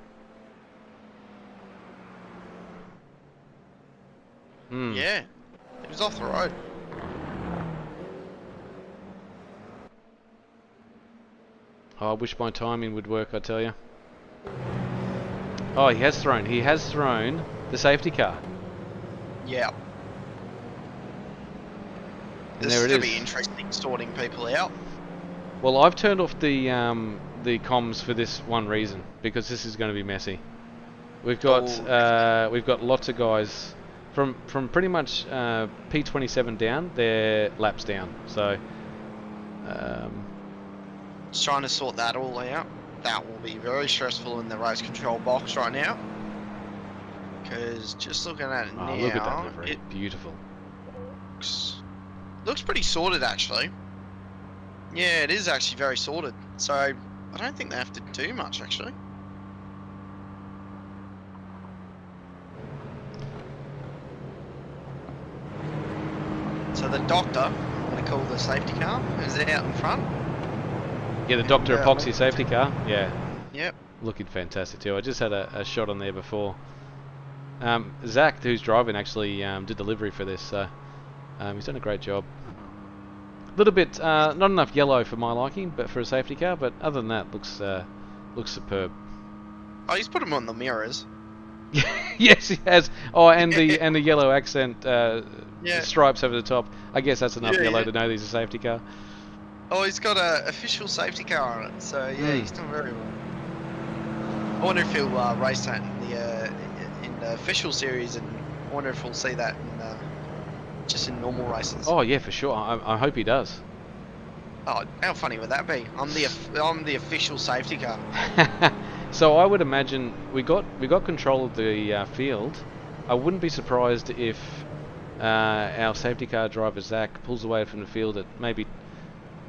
S2: Yeah, he was off the road.
S1: Oh, I wish my timing would work, I tell you. Oh, he has thrown the safety car.
S2: Yeah.
S1: And
S2: This
S1: there
S2: is
S1: it
S2: going to be
S1: is.
S2: interesting sorting people out.
S1: Well, I've turned off the comms for this one reason, because this is going to be messy. We've got lots of guys from pretty much P27 down. They're laps down. So
S2: Just trying to sort that all out. That will be very stressful in the race control box right now. Because just looking at it now,
S1: look at that livery.
S2: it
S1: Beautiful.
S2: looks pretty sorted actually. Yeah, it is actually very sorted. So I don't think they have to do much actually. So the doctor, I'm going to call the safety car, is out in front.
S1: Yeah, the Dr. Epoxy safety car. Yeah.
S2: Yep.
S1: Looking fantastic too. I just had a shot on there before. Zach, who's driving, actually did the livery for this, so he's done a great job. A little bit, not enough yellow for my liking, but for a safety car. But other than that, looks superb.
S2: Oh, he's put them on the mirrors.
S1: Yes, he has. Oh, and the yellow accent
S2: Yeah.
S1: stripes over the top. I guess that's enough
S2: Yeah,
S1: yellow
S2: yeah.
S1: to know he's a safety car.
S2: Oh, he's got a official safety car on it. So yeah, he's done very well. I wonder if he'll race that in the official series, and I wonder if we'll see that in just in normal races.
S1: Oh yeah, for sure. I hope he does.
S2: Oh, how funny would that be? I'm the official safety car.
S1: So I would imagine we got control of the field. I wouldn't be surprised if our safety car driver Zach pulls away from the field at maybe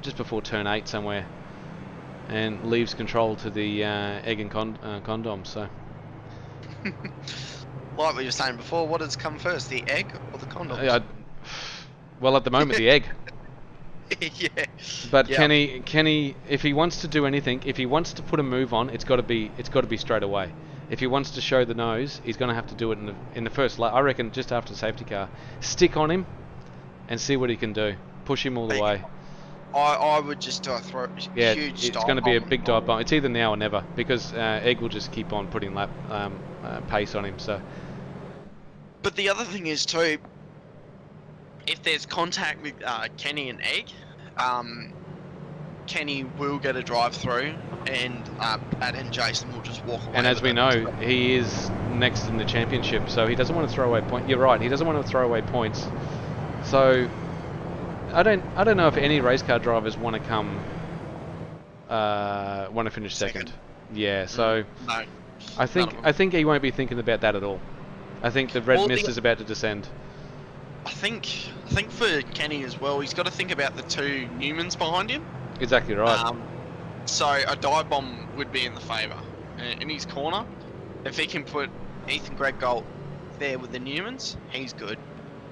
S1: just before turn 8 somewhere, and leaves control to the egg and condom. So,
S2: Like we were saying before, what has come first, the egg or the condoms?
S1: well, at the moment the egg.
S2: Yeah.
S1: But
S2: Yeah.
S1: can he, if he wants to do anything, if he wants to put a move on, it's got to be straight away. If he wants to show the nose, he's going to have to do it in the first lap. I reckon just after the safety car, stick on him and see what he can do. Push him all the way.
S2: I would just do a
S1: Yeah,
S2: huge
S1: it's
S2: dive
S1: going to be a
S2: bomb
S1: big dive bomb. It's either now or never, because Egg will just keep on putting lap pace on him. So.
S2: But the other thing is too, if there's contact with Kenny and Egg, Kenny will get a drive through, and Jason will just walk away.
S1: And as
S2: with
S1: we
S2: it.
S1: know, he is next in the championship, so he doesn't want to throw away points. You're right, he doesn't want to throw away points. So I don't know if any race car drivers want to finish second. Yeah, so
S2: No.
S1: I think he won't be thinking about that at all. I think the red mist is about to descend.
S2: I think for Kenny as well, he's got to think about the two Newmans behind him.
S1: Exactly right.
S2: So a dive bomb would be in the favour in his corner. If he can put Ethan Greg Galt there with the Newmans, he's good.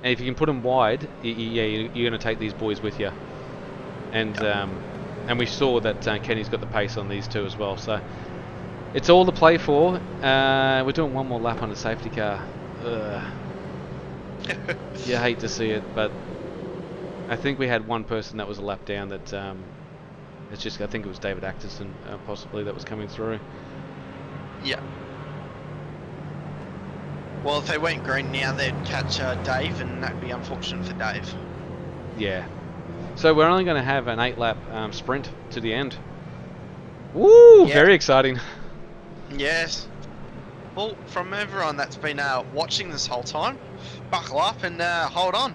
S1: And if you can put them wide, you're going to take these boys with you. And and we saw that Kenny's got the pace on these two as well. So it's all to play for. We're doing one more lap on the safety car. You hate to see it, but I think we had one person that was a lap down that it's just, I think it was David Acterson possibly that was coming through.
S2: Yeah. Well, if they went green now, they'd catch Dave, and that'd be unfortunate for Dave.
S1: Yeah. So we're only going to have an 8-lap sprint to the end. Woo!
S2: Yeah.
S1: Very exciting.
S2: Yes. Well, from everyone that's been watching this whole time, buckle up and hold on.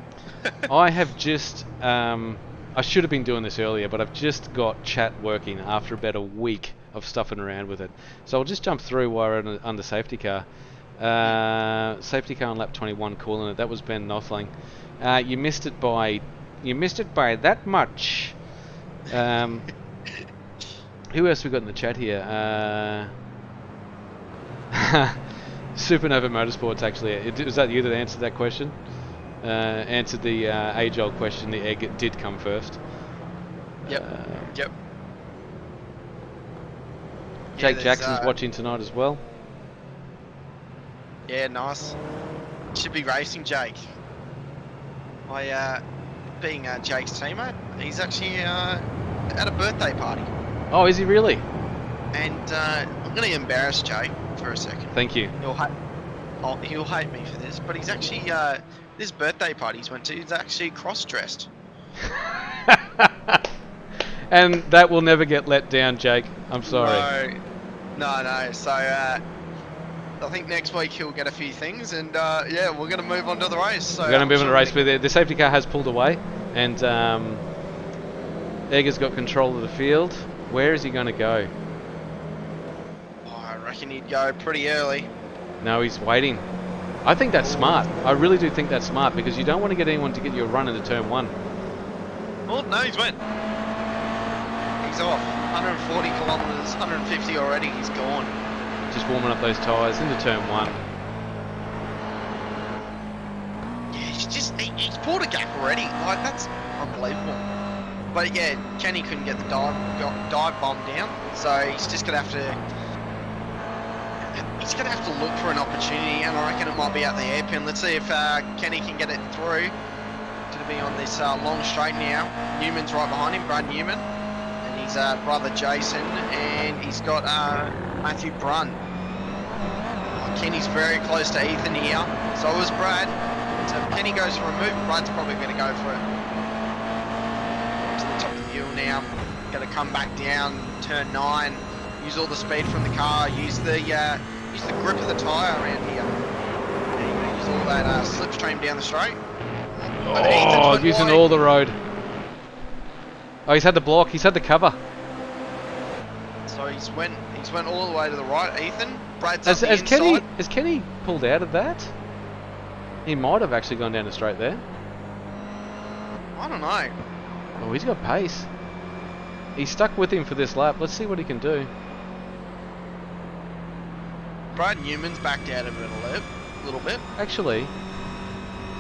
S1: I have just, I should have been doing this earlier, but I've just got chat working after about a week of stuffing around with it. So I'll just jump through while we're on the safety car. Safety car on lap 21, calling it. That was Ben Nothling. You missed it by that much. Who else we got in the chat here? Supernova Motorsports, actually. Was that you that answered that question? Answered the age-old question. The egg did come first.
S2: Yep. Yep.
S1: Jake Jackson's watching tonight as well.
S2: Yeah, nice. Should be racing Jake. Being Jake's teammate, he's actually at a birthday party.
S1: Oh, is he really?
S2: And I'm going to embarrass Jay for a second.
S1: Thank you.
S2: He'll hate me for this, but he's actually this birthday party he's went to. He's actually cross-dressed.
S1: And that will never get let down, Jake. I'm sorry.
S2: No. So I think next week he'll get a few things, and yeah, we're going to move on to the race. So
S1: We're going to move on to the race, but the safety car has pulled away, and Egger's got control of the field. Where is he going to go?
S2: Oh, I reckon he'd go pretty early.
S1: No, he's waiting. I think that's smart. I really do think that's smart, because you don't want to get anyone to get you a run into turn 1.
S2: Oh, no, he's went. He's off. 140 kilometres, 150 already, he's gone.
S1: Just warming up those tyres into turn 1.
S2: Yeah, he's pulled a gap already. Like, that's unbelievable. But yeah, Kenny couldn't get the dive bomb down, so he's just gonna have to look for an opportunity, and I reckon it might be at the hairpin. Let's see if Kenny can get it through. Going to be on this long straight now. Newman's right behind him, Brad Newman, and his brother Jason, and he's got Matthew Brunn. Kenny's very close to Ethan here, so is Brad. So if Kenny goes for a move, Brad's probably going to go for it. To the top of the hill now. Going to come back down, turn 9. Use all the speed from the car. Use the grip of the tyre around here. And use all that slipstream down the straight.
S1: Oh, using all the road. Oh, he's had the block. He's had the cover.
S2: So he's went all the way to the right. Ethan, Brad's
S1: Has
S2: on the inside.
S1: Has Kenny pulled out of that? He might have actually gone down the straight there.
S2: I don't know.
S1: Oh, he's got pace. He's stuck with him for this lap. Let's see what he can do.
S2: Brad Newman's backed out of it a little bit.
S1: Actually,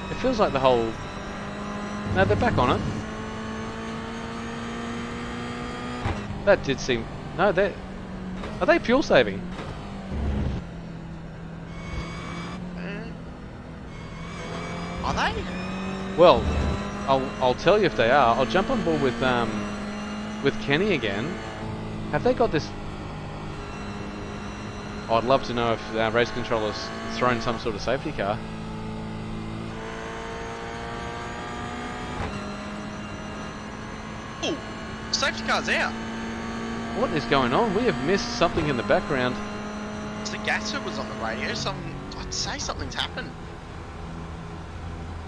S1: it feels like the whole... No, they're back on it. That did seem... No, they're... Are they fuel saving?
S2: Are they?
S1: Well, I'll tell you if they are. I'll jump on board with Kenny again. Have they got this... Oh, I'd love to know if race controller's thrown some sort of safety car.
S2: Oh, safety car's out.
S1: What is going on? We have missed something in the background.
S2: So Gasser was on the radio. I'd say something's happened.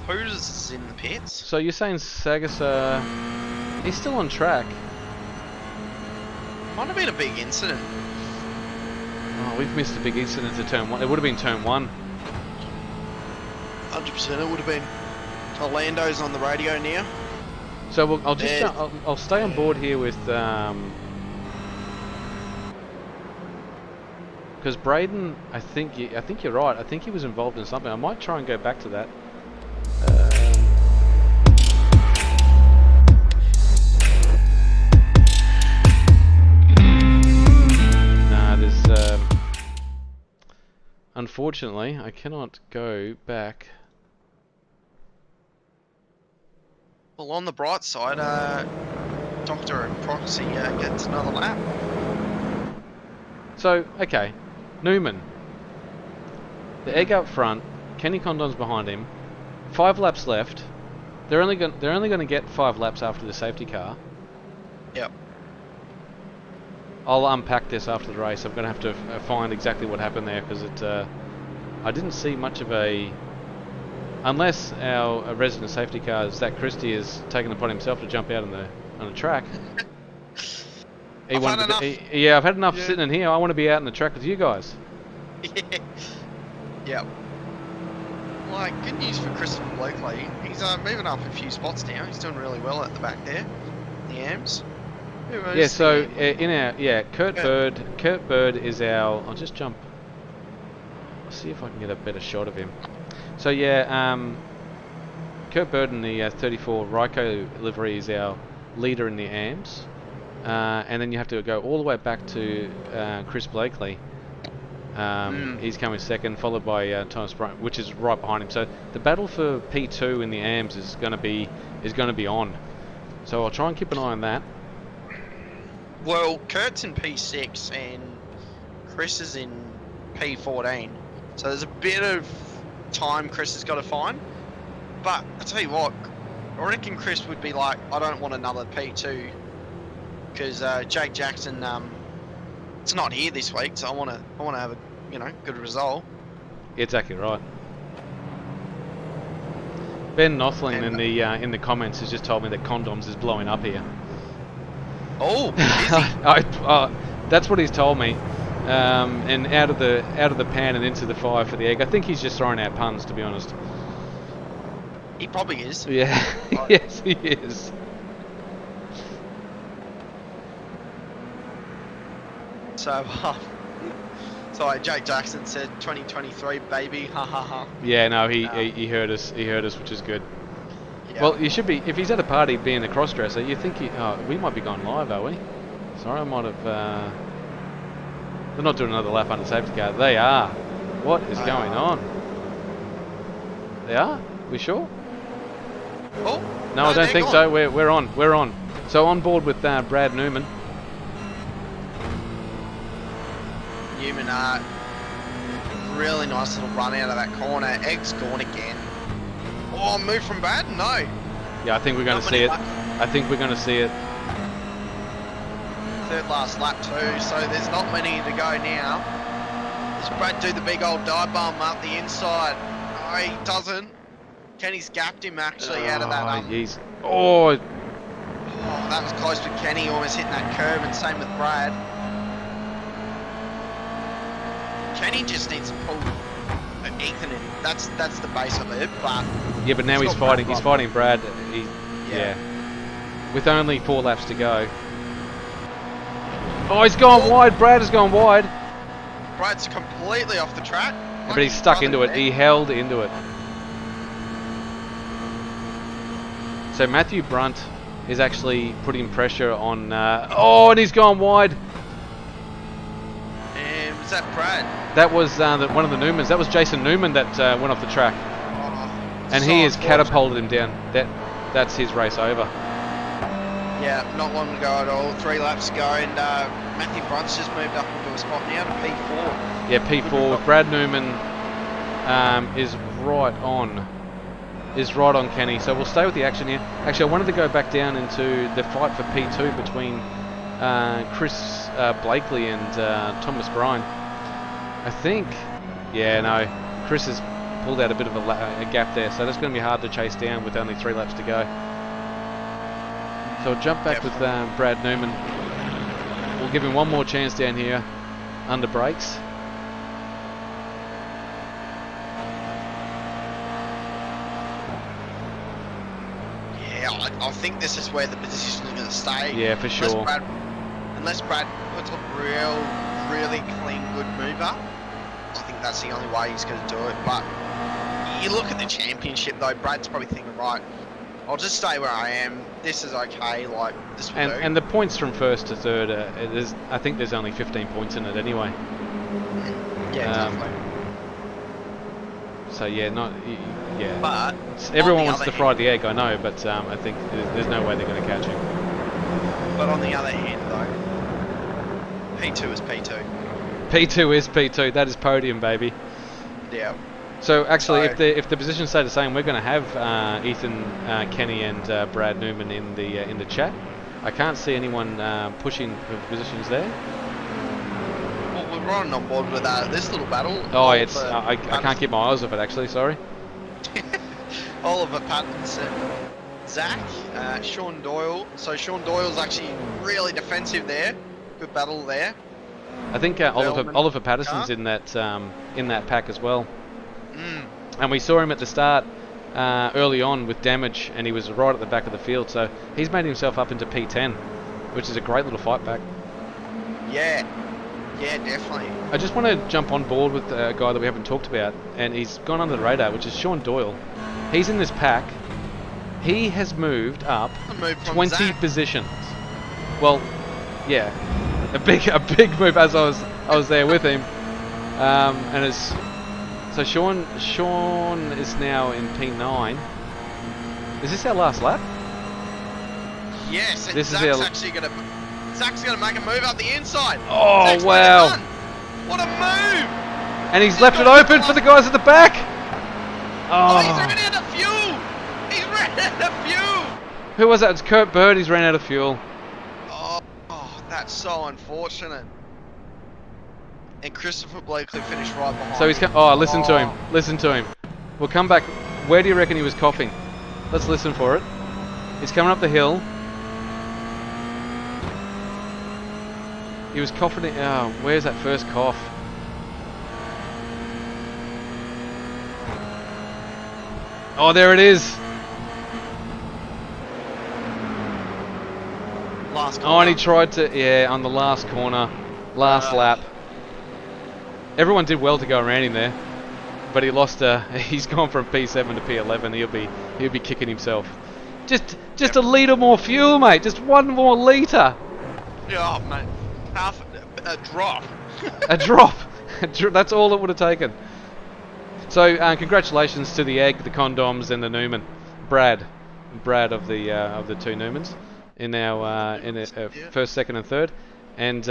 S2: Hooters is in the pits.
S1: So you're saying Sagasar... He's still on track.
S2: Might have been a big incident.
S1: Oh, we've missed a big incident to turn 1. It would have been turn 1.
S2: 100% it would have been. Orlando's on the radio now.
S1: So I'll just I'll stay on board here with because Braden, I think you're right. I think he was involved in something. I might try and go back to that. Nah, there's unfortunately I cannot go back.
S2: Well, on the bright side, Doctor and Proxy gets another lap.
S1: So, okay, Newman. The egg up front, Kenny Condon's behind him. 5 laps left. They're only going to get 5 laps after the safety car.
S2: Yep.
S1: I'll unpack this after the race. I'm going to have to find exactly what happened there, because I didn't see much of a... Unless our resident safety car, Zach Christie, has taken it upon himself to jump out on the track.
S2: I've had enough.
S1: Yeah, I've had enough sitting in here. I want to be out in the track with you guys.
S2: Yep. Like, good news for Christopher Blakely. He's moving up a few spots now. He's doing really well at the back there. The AMs.
S1: Yeah, so in our Kurt Bird is our... I'll just jump. I'll see if I can get a better shot of him. So yeah, Kurt Bird in the 34 Ryko livery is our leader in the AMs, and then you have to go all the way back to Chris Blakely. He's coming second, followed by Thomas Bryant, which is right behind him. So the battle for P2 in the AMs is going to be on. So I'll try and keep an eye on that.
S2: Well, Kurt's in P6 and Chris is in P14. So there's a bit of time Chris has got to find. But I tell you what, I reckon Chris would be like, I don't want another P2 because Jake Jackson, it's not here this week, so I want to have a good result.
S1: Exactly right. Ben Nothling in the comments has just told me that condoms is blowing up here.
S2: Oh, is he?
S1: That's what he's told me. And out of the pan and into the fire for the egg. I think he's just throwing out puns, to be honest.
S2: He probably is.
S1: Yeah, yes, he is.
S2: So, Jake Jackson said 2023, baby, ha ha ha.
S1: Yeah, no, he heard us. He heard us, which is good.
S2: Yeah.
S1: Well, you should be. If he's at a party being a cross-dresser, you think we might be going live, are we? Sorry, I might have. They're not doing another lap under safety car. They are. What is going on? They are? We sure?
S2: Oh.
S1: No, I don't think so. We're on. We're on. So on board with Brad Newman.
S2: Newman, really nice little run out of that corner. Egg's gone again. Oh, move from Brad? No.
S1: Yeah, I think we're going to see it. I think we're going to see it.
S2: Third last lap too, so there's not many to go now. Does Brad do the big old dive bomb up the inside? No, he doesn't. Kenny's gapped him actually out of that.
S1: Oh,
S2: that was close with Kenny, almost hitting that curve, and same with Brad. Kenny just needs to pull Ethan in. That's the base of it, but
S1: yeah, but now he's fighting. He's fighting Brad. Yeah. With only 4 laps to go. Oh, he's gone wide. Brad has gone wide.
S2: Brad's completely off the track.
S1: Yeah, but he's stuck into it. He held into it. So Matthew Brunt is actually putting pressure on. And he's gone wide.
S2: And was that Brad?
S1: That was one of the Newmans. That was Jason Newman that went off the track. And he has catapulted him down. That's his race over.
S2: Yeah, not long to go at all. 3 laps to go, and Matthew Brunt's just moved up into a spot now to P4.
S1: Yeah, P4. Brad Newman is right on Kenny. So we'll stay with the action here. Actually, I wanted to go back down into the fight for P2 between Chris Blakely and Thomas Bryan. I think, Chris has pulled out a bit of a gap there, so that's going to be hard to chase down with only 3 laps to go. So I'll jump back with Brad Newman. We'll give him one more chance down here under brakes.
S2: Yeah, I think this is where the position is going to stay.
S1: Yeah, for sure.
S2: Unless Brad puts a really clean, good mover, I think that's the only way he's going to do it. But you look at the championship, though, Brad's probably thinking, right, I'll just stay where I am. This is okay. Like, this will do.
S1: And the points from first to third, I think there's only 15 points in it anyway.
S2: Yeah, exactly.
S1: So yeah,
S2: But
S1: everyone wants to fry the egg, I know, but I think there's no way they're going to catch him.
S2: But on the other hand, though, P2 is P2.
S1: P2 is P2. That is podium, baby.
S2: Yeah.
S1: So actually, if the positions stay the same, we're going to have Ethan, Kenny, and Brad Newman in the chat. I can't see anyone pushing for positions there.
S2: Well, we're running on board with this little battle.
S1: Oh, I can't keep my eyes off it actually. Sorry.
S2: Oliver Pattinson, Zach, Sean Doyle. So Sean Doyle's actually really defensive there. Good battle there.
S1: I think Oliver Patterson's in that pack as well. And we saw him at the start early on with damage, and he was right at the back of the field, so he's made himself up into P10, which is a great little fight back.
S2: Yeah, definitely.
S1: I just want to jump on board with a guy that we haven't talked about, and he's gone under the radar, which is Sean Doyle. He's in this pack. He has moved up 20 positions. Well, yeah, a big move as I was there with him, and it's. So Sean is now in P9. Is this our last lap?
S2: Yes,
S1: this
S2: Zach's
S1: is
S2: actually going to Zach's going to make a move up the inside.
S1: Oh,
S2: Zach's made
S1: wow.
S2: a run. What a move.
S1: And he's left it open for the guys at the back.
S2: Oh, he's
S1: Oh.
S2: ran out of fuel. He's ran out of fuel.
S1: Who was that? It's Kurt Bird. He's ran out of fuel.
S2: Oh, that's so unfortunate. And Christopher Blakely finished right behind
S1: So he's
S2: him.
S1: oh, listen to him. Listen to him. We'll come back. Where do you reckon he was coughing? Let's listen for it. He's coming up the hill. He was coughing. Oh, where's that first cough? Oh, there it is.
S2: Last
S1: Oh, and he
S2: corner.
S1: tried to, yeah, on the last corner, last lap. Everyone did well to go around him there, but he lost. He's gone from P7 to P11. He'll be kicking himself. Just a litre more fuel, mate. Just one more litre.
S2: Oh, mate. Half a drop.
S1: A drop. That's all it would have taken. So congratulations to the Egg, the Condoms, and the Newman, Brad of the two Newmans in our first, second, and third, and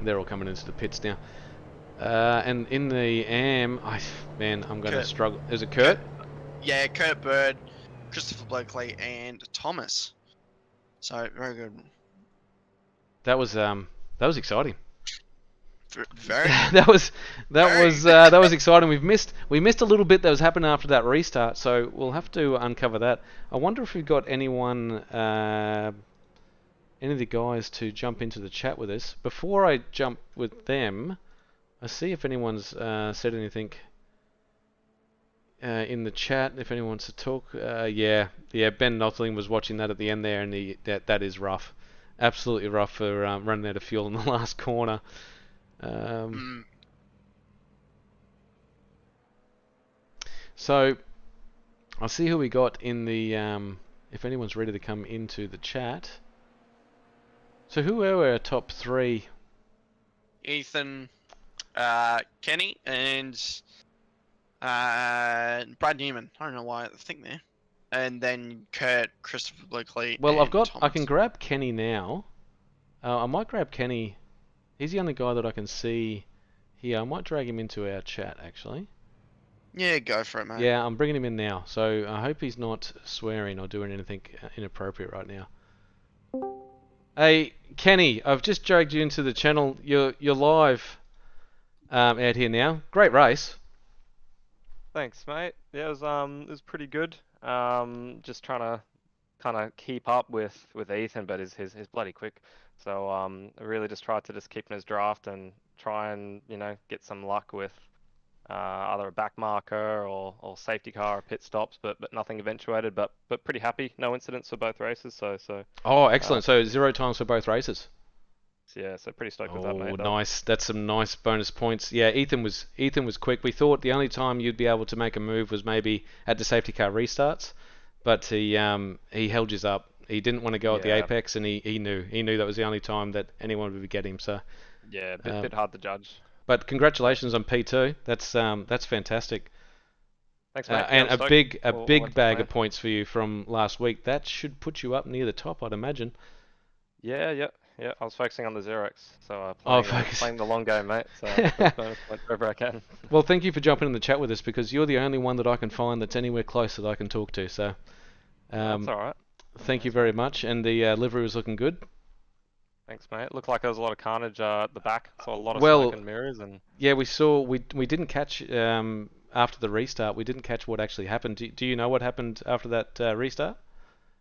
S1: they're all coming into the pits now. And in the AM, I'm going to struggle. Is it Kurt?
S2: Yeah, Kurt Bird, Christopher Blakely, and Thomas. So very good.
S1: That was exciting.
S2: Very.
S1: that was exciting. We missed a little bit that was happening after that restart, so we'll have to uncover that. I wonder if we've got anyone, any of the guys to jump into the chat with us before I jump with them. I see if anyone's said anything in the chat. If anyone wants to talk, yeah. Ben Nothling was watching that at the end there, and that is rough, absolutely rough for running out of fuel in the last corner. So I'll see who we got in the if anyone's ready to come into the chat. So who were our top three?
S2: Ethan, Kenny, and Brad Newman. I don't know why I think there. And then Kurt, Christopher Blakely.
S1: Well,
S2: and Thomas.
S1: I can grab Kenny now. I might grab Kenny. He's the only guy that I can see here. I might drag him into our chat, actually.
S2: Yeah, go for it, mate.
S1: Yeah, I'm bringing him in now. So I hope he's not swearing or doing anything inappropriate right now. Hey, Kenny, I've just dragged you into the channel. You're live out here now. Great race.
S3: Thanks, mate. Yeah, it was pretty good. Just trying to kind of keep up with Ethan, but he's bloody quick. So I really just tried to keep in his draft and try and get some luck with either a back marker or safety car or pit stops, but nothing eventuated. But pretty happy. No incidents for both races. So.
S1: Oh, excellent. So 0 times for both races.
S3: Yeah, so pretty stoked with that, mate.
S1: Oh, nice. That's some nice bonus points. Yeah, Ethan was quick. We thought the only time you'd be able to make a move was maybe at the safety car restarts, but he held his up. He didn't want to go at the apex, and he knew that was the only time that anyone would get him. So
S3: yeah, bit hard to judge.
S1: But congratulations on P2. That's fantastic.
S3: Thanks, mate.
S1: And
S3: I'm
S1: a
S3: stoked.
S1: big bag of points for you from last week. That should put you up near the top, I'd imagine.
S3: Yeah. I was focusing on the 0x, so playing the long game, mate. So wherever I can.
S1: Well, thank you for jumping in the chat with us, because you're the only one that I can find that's anywhere close that I can talk to. So
S3: that's all right.
S1: Thank you very much, and the livery was looking good.
S3: Thanks, mate. Looked like there was a lot of carnage at the back. Saw a lot of smoke and mirrors, and
S1: yeah, we saw. We didn't catch after the restart. We didn't catch what actually happened. Do you know what happened after that restart?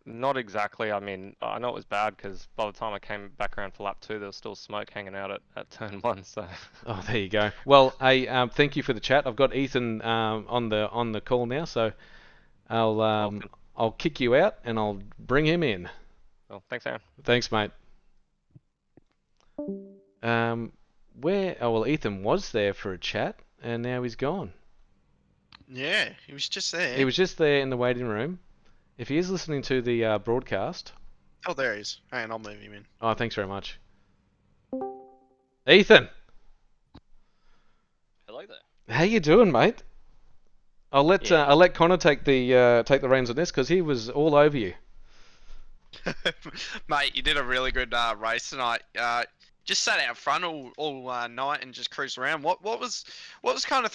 S3: Not exactly. I mean, I know it was bad because by the time I came back around for lap 2, there was still smoke hanging out at turn 1. So.
S1: Oh, there you go. Well, hey, thank you for the chat. I've got Ethan on the call now, so I'll kick you out and I'll bring him in.
S3: Well, thanks, Aaron.
S1: Thanks, mate. Well, Ethan was there for a chat, and now he's gone.
S2: Yeah, he was just there.
S1: He was just there in the waiting room. If he is listening to the broadcast...
S2: Oh, there he is. Hang on, I'll move him in.
S1: Oh, thanks very much. Ethan!
S4: Hello there.
S1: How you doing, mate? I'll let Connor take the reins on this, because he was all over you.
S2: Mate, you did a really good race tonight. Just sat out front all night and just cruised around. What was kind of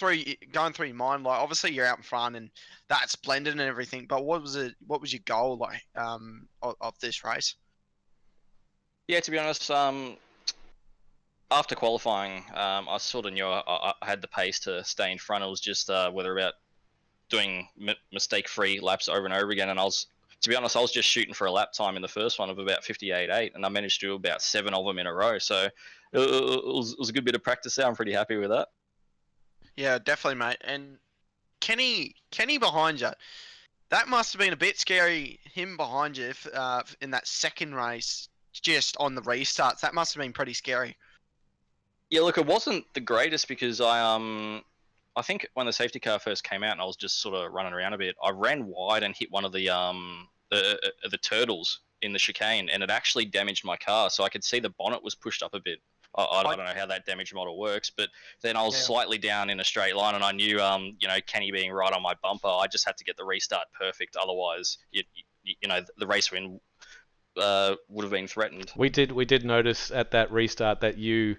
S2: going through your mind? Like, obviously you're out in front and that's splendid and everything, but what was it? What was your goal like of this race?
S4: Yeah, to be honest, after qualifying, I sort of knew I had the pace to stay in front. It was just whether about doing mistake-free laps over and over again. And to be honest, I was just shooting for a lap time in the first one of about 58.8, and I managed to do about 7 of them in a row. So it was a good bit of practice there. I'm pretty happy with that.
S2: Yeah, definitely, mate. And Kenny behind you. That must have been a bit scary. Him behind you in that second race, just on the restarts. That must have been pretty scary.
S4: Yeah, look, it wasn't the greatest because I think when the safety car first came out and I was just sort of running around a bit, I ran wide and hit one of the turtles in the chicane, and it actually damaged my car. So I could see the bonnet was pushed up a bit. I don't know how that damage model works, but then I was slightly down in a straight line, and I knew, Kenny being right on my bumper, I just had to get the restart perfect. Otherwise, the race win would have been threatened.
S1: We did notice at that restart that you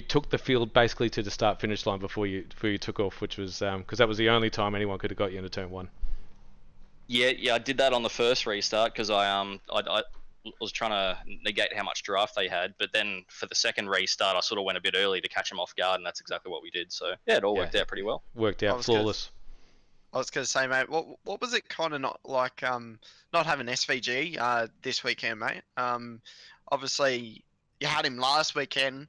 S1: took the field basically to the start finish line before you took off, which was because that was the only time anyone could have got you into turn 1.
S4: Yeah, I did that on the first restart because I was trying to negate how much draft they had, but then for the second restart, I sort of went a bit early to catch them off guard, and that's exactly what we did. So yeah, it all worked out pretty well.
S1: Worked out flawless.
S2: I was gonna say, mate, what was it kind of not like not having SVG this weekend, mate? Obviously you had him last weekend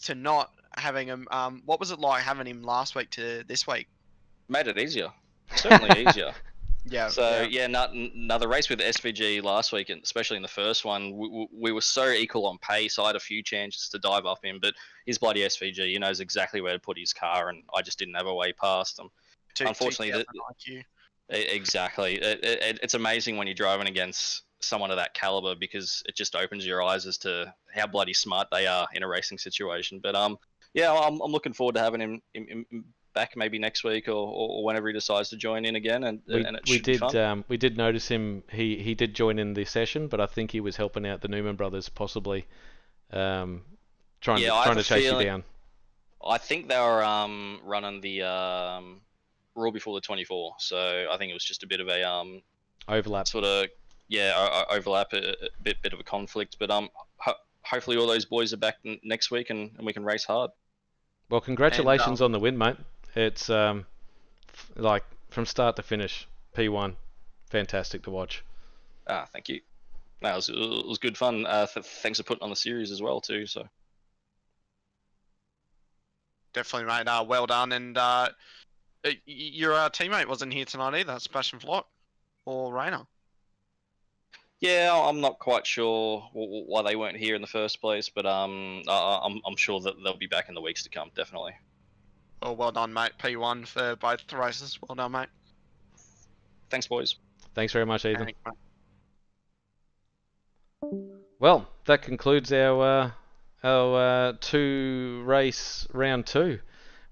S2: to not having him. What was it like having him last week to this week?
S4: Made it easier, certainly easier.
S2: Yeah.
S4: So another race with SVG last week, and especially in the first one, we were so equal on pace. I had a few chances to dive up him, but his bloody SVG, he knows exactly where to put his car, and I just didn't have a way past him. Unfortunately, exactly. It's amazing when you're driving against someone of that caliber because it just opens your eyes as to how bloody smart they are in a racing situation. But I'm looking forward to having him back maybe next week or whenever he decides to join in again. And we
S1: did notice him. He did join in the session, but I think he was helping out the Newman brothers, possibly trying to chase you down.
S4: I think they were running the Raw before the 24, so I think it was just a bit of a
S1: overlap.
S4: Sort of overlap, a bit of a conflict. But hopefully all those boys are back next week and we can race hard.
S1: Well, congratulations on the win, mate. It's like from start to finish, P1, fantastic to watch.
S4: Thank you. No, it was good fun. Thanks for putting on the series as well too. So
S2: definitely, mate. Well done. And your teammate wasn't here tonight either, Sebastian Flock or Rayner.
S4: Yeah, I'm not quite sure why they weren't here in the first place, but I'm sure that they'll be back in the weeks to come, definitely.
S2: Well done, mate. P1 for both the races. Well done, mate.
S4: Thanks, boys.
S1: Thanks very much, Ethan. Well, that concludes our 2-race round 2.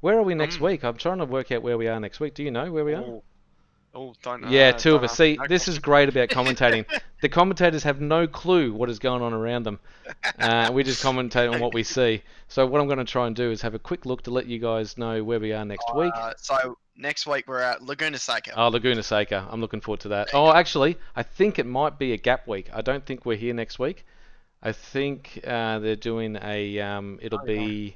S1: Where are we next week? I'm trying to work out where we are next week. Do you know where we are?
S2: Don't know.
S1: Yeah, 2 of us. See, this is great about commentating. The commentators have no clue what is going on around them. We just commentate on what we see. So what I'm going to try and do is have a quick look to let you guys know where we are next week.
S2: So next week we're at Laguna Seca.
S1: Oh, Laguna Seca. I'm looking forward to that. Oh, actually, I think it might be a gap week. I don't think we're here next week. I think they're doing a...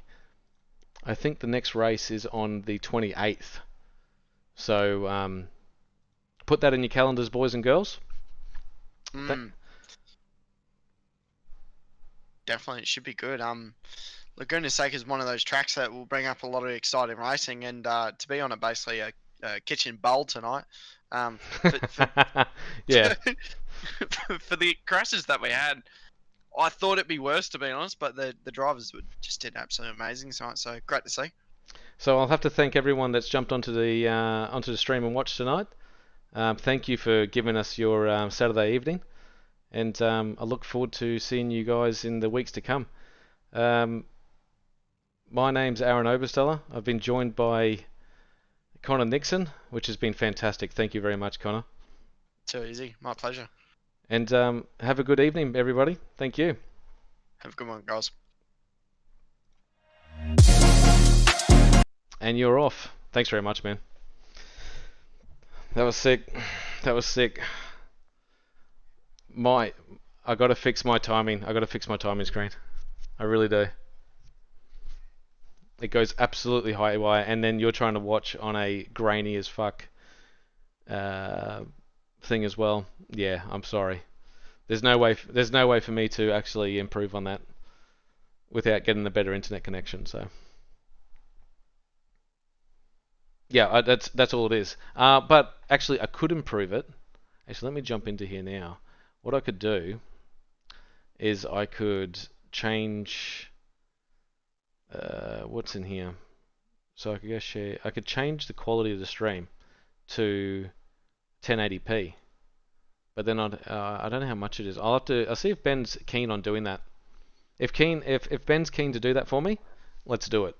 S1: I think the next race is on the 28th. So put that in your calendars, boys and girls.
S2: Definitely, it should be good. Laguna Seca is one of those tracks that will bring up a lot of exciting racing, and to be on it, basically a kitchen bowl tonight.
S1: Yeah.
S2: For the crashes that we had, I thought it'd be worse, to be honest, but the drivers just did absolutely amazing tonight, so great to see.
S1: So I'll have to thank everyone that's jumped onto the stream and watched tonight. Thank you for giving us your Saturday evening, and I look forward to seeing you guys in the weeks to come. My name's Aaron Obersteller. I've been joined by Connor Nixon, which has been fantastic. Thank you very much, Connor.
S2: Too easy. My pleasure.
S1: And have a good evening, everybody. Thank you.
S2: Have a good one, guys.
S1: And you're off. Thanks very much, man. That was sick. That was sick. I gotta fix my timing. I gotta fix my timing screen. I really do. It goes absolutely haywire, and then you're trying to watch on a grainy as fuck thing as well. Yeah, I'm sorry. There's no way. There's no way for me to actually improve on that without getting a better internet connection. So yeah, that's all it is. But actually, I could improve it. Actually, let me jump into here now. What I could do is I could change what's in here. So I could go share. I could change the quality of the stream to 1080p. But then I don't know how much it is. I'll see if Ben's keen on doing that. If Ben's keen to do that for me, let's do it.